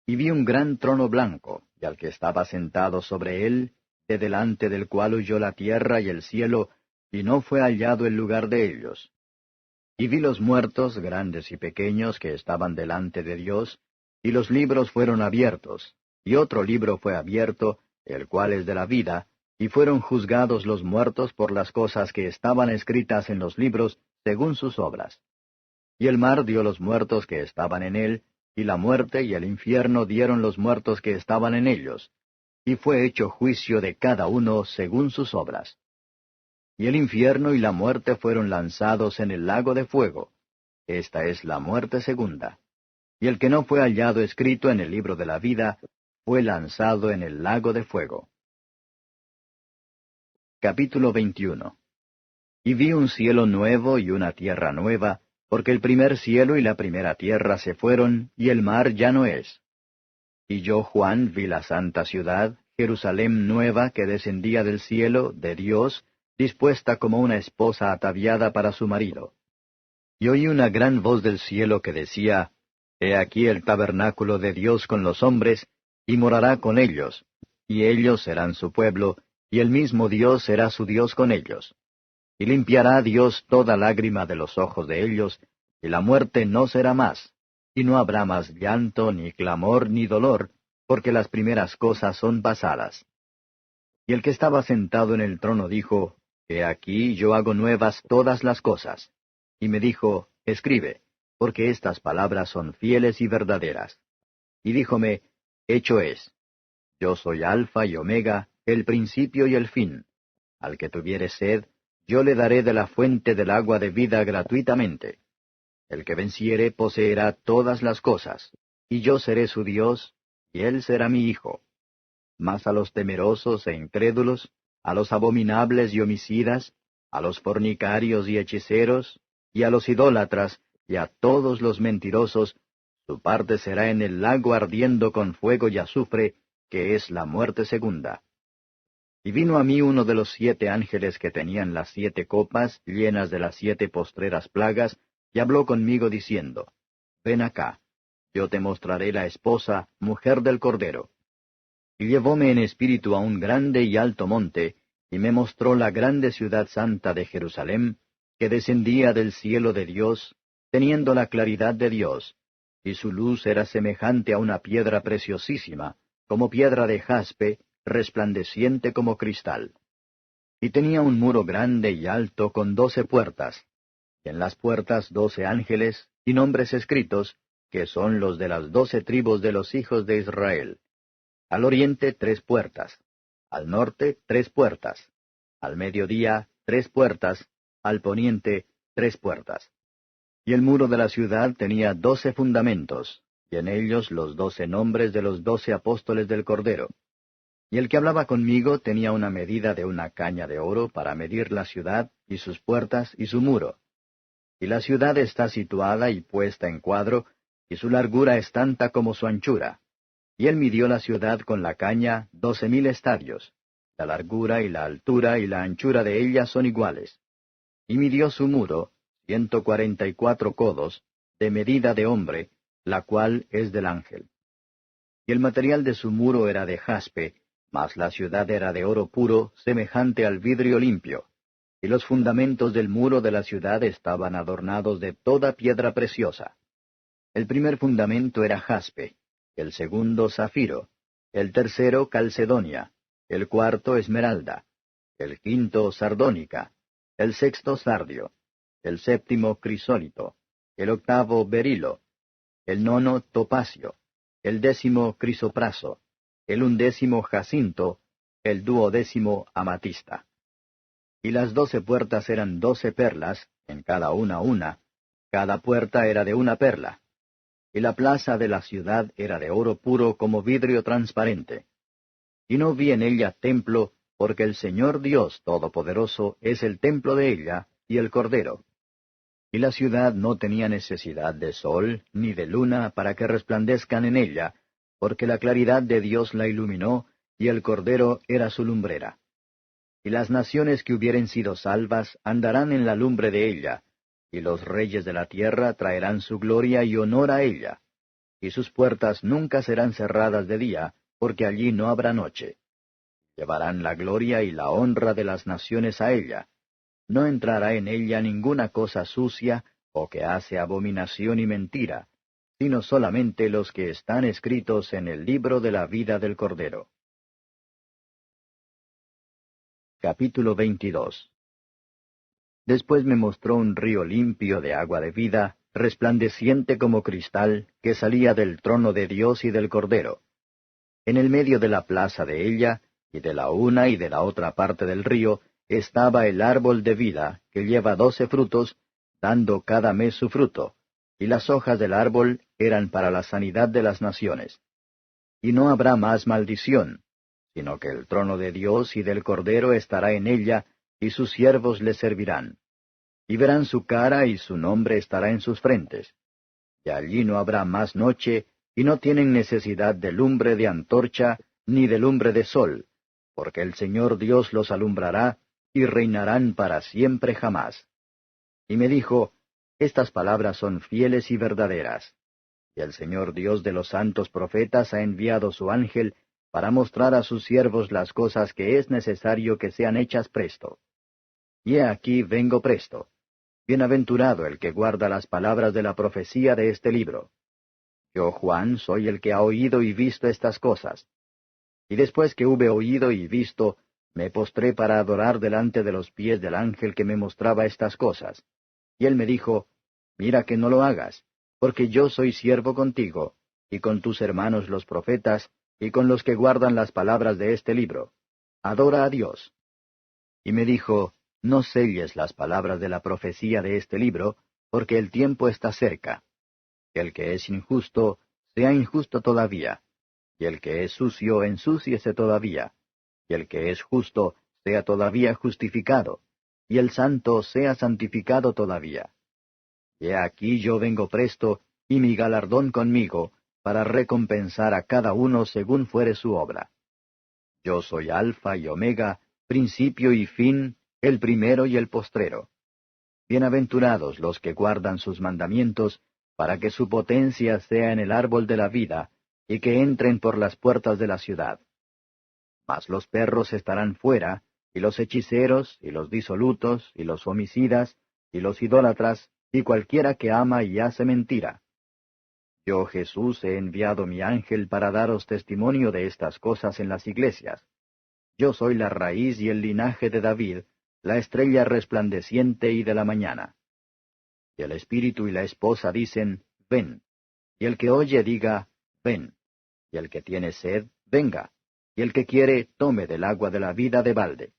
Y vi un gran trono blanco, y al que estaba sentado sobre él, de delante del cual huyó la tierra y el cielo, y no fue hallado el lugar de ellos. Y vi los muertos, grandes y pequeños, que estaban delante de Dios, y los libros fueron abiertos, y otro libro fue abierto, el cual es de la vida, y fueron juzgados los muertos por las cosas que estaban escritas en los libros, según sus obras. Y el mar dio los muertos que estaban en él, y la muerte y el infierno dieron los muertos que estaban en ellos, y fue hecho juicio de cada uno según sus obras. Y el infierno y la muerte fueron lanzados en el lago de fuego. Esta es la muerte segunda. Y el que no fue hallado escrito en el libro de la vida, fue lanzado en el lago de fuego. Capítulo 21. Y vi un cielo nuevo y una tierra nueva, porque el primer cielo y la primera tierra se fueron, y el mar ya no es. Y yo, Juan, vi la santa ciudad, Jerusalén nueva, que descendía del cielo, de Dios, dispuesta como una esposa ataviada para su marido. Y oí una gran voz del cielo que decía, He aquí el tabernáculo de Dios con los hombres, y morará con ellos, y ellos serán su pueblo, y el mismo Dios será su Dios con ellos. Y limpiará Dios toda lágrima de los ojos de ellos, y la muerte no será más, y no habrá más llanto, ni clamor, ni dolor, porque las primeras cosas son pasadas. Y el que estaba sentado en el trono dijo, He aquí yo hago nuevas todas las cosas. Y me dijo, Escribe, porque estas palabras son fieles y verdaderas. Y díjome, Hecho es. Yo soy Alfa y Omega, el principio y el fin. Al que tuviere sed, yo le daré de la fuente del agua de vida gratuitamente. El que venciere poseerá todas las cosas, y yo seré su Dios, y él será mi hijo. Mas a los temerosos e incrédulos, a los abominables y homicidas, a los fornicarios y hechiceros, y a los idólatras, y a todos los mentirosos, su parte será en el lago ardiendo con fuego y azufre, que es la muerte segunda. Y vino a mí uno de los 7 ángeles que tenían las 7 copas llenas de las 7 postreras plagas, y habló conmigo diciendo, Ven acá, yo te mostraré la esposa, mujer del Cordero. Y llevóme en espíritu a un grande y alto monte, y me mostró la grande ciudad santa de Jerusalén, que descendía del cielo de Dios, teniendo la claridad de Dios, y su luz era semejante a una piedra preciosísima, como piedra de jaspe, resplandeciente como cristal. Y tenía un muro grande y alto con 12 puertas, y en las puertas 12 ángeles, y nombres escritos, que son los de las 12 tribus de los hijos de Israel. Al oriente 3 puertas, al norte 3 puertas, al mediodía 3 puertas, al poniente 3 puertas. Y el muro de la ciudad tenía 12 fundamentos, y en ellos los 12 nombres de los 12 apóstoles del Cordero. Y el que hablaba conmigo tenía una medida de una caña de oro para medir la ciudad, y sus puertas, y su muro. Y la ciudad está situada y puesta en cuadro, y su largura es tanta como su anchura. Y él midió la ciudad con la caña 12,000 estadios. La largura y la altura y la anchura de ella son iguales. Y midió su muro 144 codos, de medida de hombre, la cual es del ángel. Y el material de su muro era de jaspe, mas la ciudad era de oro puro, semejante al vidrio limpio. Y los fundamentos del muro de la ciudad estaban adornados de toda piedra preciosa. El primer fundamento era jaspe, el segundo zafiro, el tercero calcedonia, el cuarto esmeralda, el quinto sardónica, el sexto sardio, el séptimo crisólito, el octavo berilo, el nono topacio, el 10º crisopraso, el 11º jacinto, el 12º amatista. Y las 12 puertas eran 12 perlas, en cada una, cada puerta era de una perla. Y la plaza de la ciudad era de oro puro como vidrio transparente. Y no vi en ella templo, porque el Señor Dios Todopoderoso es el templo de ella, y el Cordero. Y la ciudad no tenía necesidad de sol ni de luna para que resplandezcan en ella, porque la claridad de Dios la iluminó, y el Cordero era su lumbrera. Y las naciones que hubieren sido salvas andarán en la lumbre de ella, y los reyes de la tierra traerán su gloria y honor a ella. Y sus puertas nunca serán cerradas de día, porque allí no habrá noche. Llevarán la gloria y la honra de las naciones a ella. No entrará en ella ninguna cosa sucia, o que hace abominación y mentira, sino solamente los que están escritos en el libro de la vida del Cordero. Capítulo 22. Después me mostró un río limpio de agua de vida, resplandeciente como cristal, que salía del trono de Dios y del Cordero. En el medio de la plaza de ella, y de la una y de la otra parte del río, estaba el árbol de vida, que lleva 12 frutos, dando cada mes su fruto, y las hojas del árbol eran para la sanidad de las naciones. Y no habrá más maldición, sino que el trono de Dios y del Cordero estará en ella, y sus siervos le servirán. Y verán su cara y su nombre estará en sus frentes. Y allí no habrá más noche, y no tienen necesidad de lumbre de antorcha, ni de lumbre de sol, porque el Señor Dios los alumbrará, y reinarán para siempre jamás. Y me dijo, estas palabras son fieles y verdaderas. Y el Señor Dios de los santos profetas ha enviado su ángel para mostrar a sus siervos las cosas que es necesario que sean hechas presto. Y he aquí vengo presto. Bienaventurado el que guarda las palabras de la profecía de este libro. Yo, Juan, soy el que ha oído y visto estas cosas. Y después que hube oído y visto, me postré para adorar delante de los pies del ángel que me mostraba estas cosas. Y él me dijo, mira que no lo hagas, porque yo soy siervo contigo, y con tus hermanos los profetas, y con los que guardan las palabras de este libro. Adora a Dios. Y me dijo, no selles las palabras de la profecía de este libro, porque el tiempo está cerca. El que es injusto, sea injusto todavía, y el que es sucio, ensúciese todavía, y el que es justo, sea todavía justificado, y el santo sea santificado todavía. Y he aquí yo vengo presto, y mi galardón conmigo, para recompensar a cada uno según fuere su obra. Yo soy Alfa y Omega, principio y fin, el primero y el postrero. Bienaventurados los que guardan sus mandamientos, para que su potencia sea en el árbol de la vida, y que entren por las puertas de la ciudad. Mas los perros estarán fuera, y los hechiceros, y los disolutos, y los homicidas, y los idólatras, y cualquiera que ama y hace mentira. Yo, Jesús, he enviado mi ángel para daros testimonio de estas cosas en las iglesias. Yo soy la raíz y el linaje de David, la estrella resplandeciente y de la mañana. Y el espíritu y la esposa dicen, ven. Y el que oye diga, ven. Y el que tiene sed, venga. Y el que quiere, tome del agua de la vida de balde.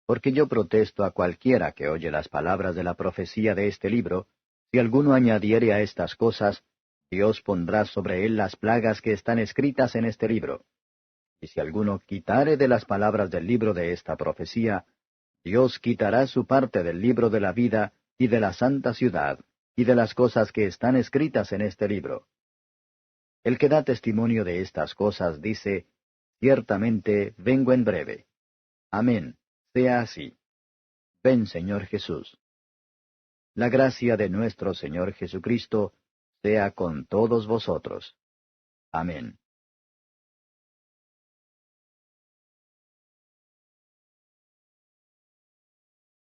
Porque yo protesto a cualquiera que oye las palabras de la profecía de este libro, si alguno añadiere a estas cosas, Dios pondrá sobre él las plagas que están escritas en este libro. Y si alguno quitare de las palabras del libro de esta profecía, Dios quitará su parte del libro de la vida y de la santa ciudad, y de las cosas que están escritas en este libro. El que da testimonio de estas cosas dice, ciertamente vengo en breve. Amén, sea así. Ven, Señor Jesús. La gracia de nuestro Señor Jesucristo sea con todos vosotros. Amén.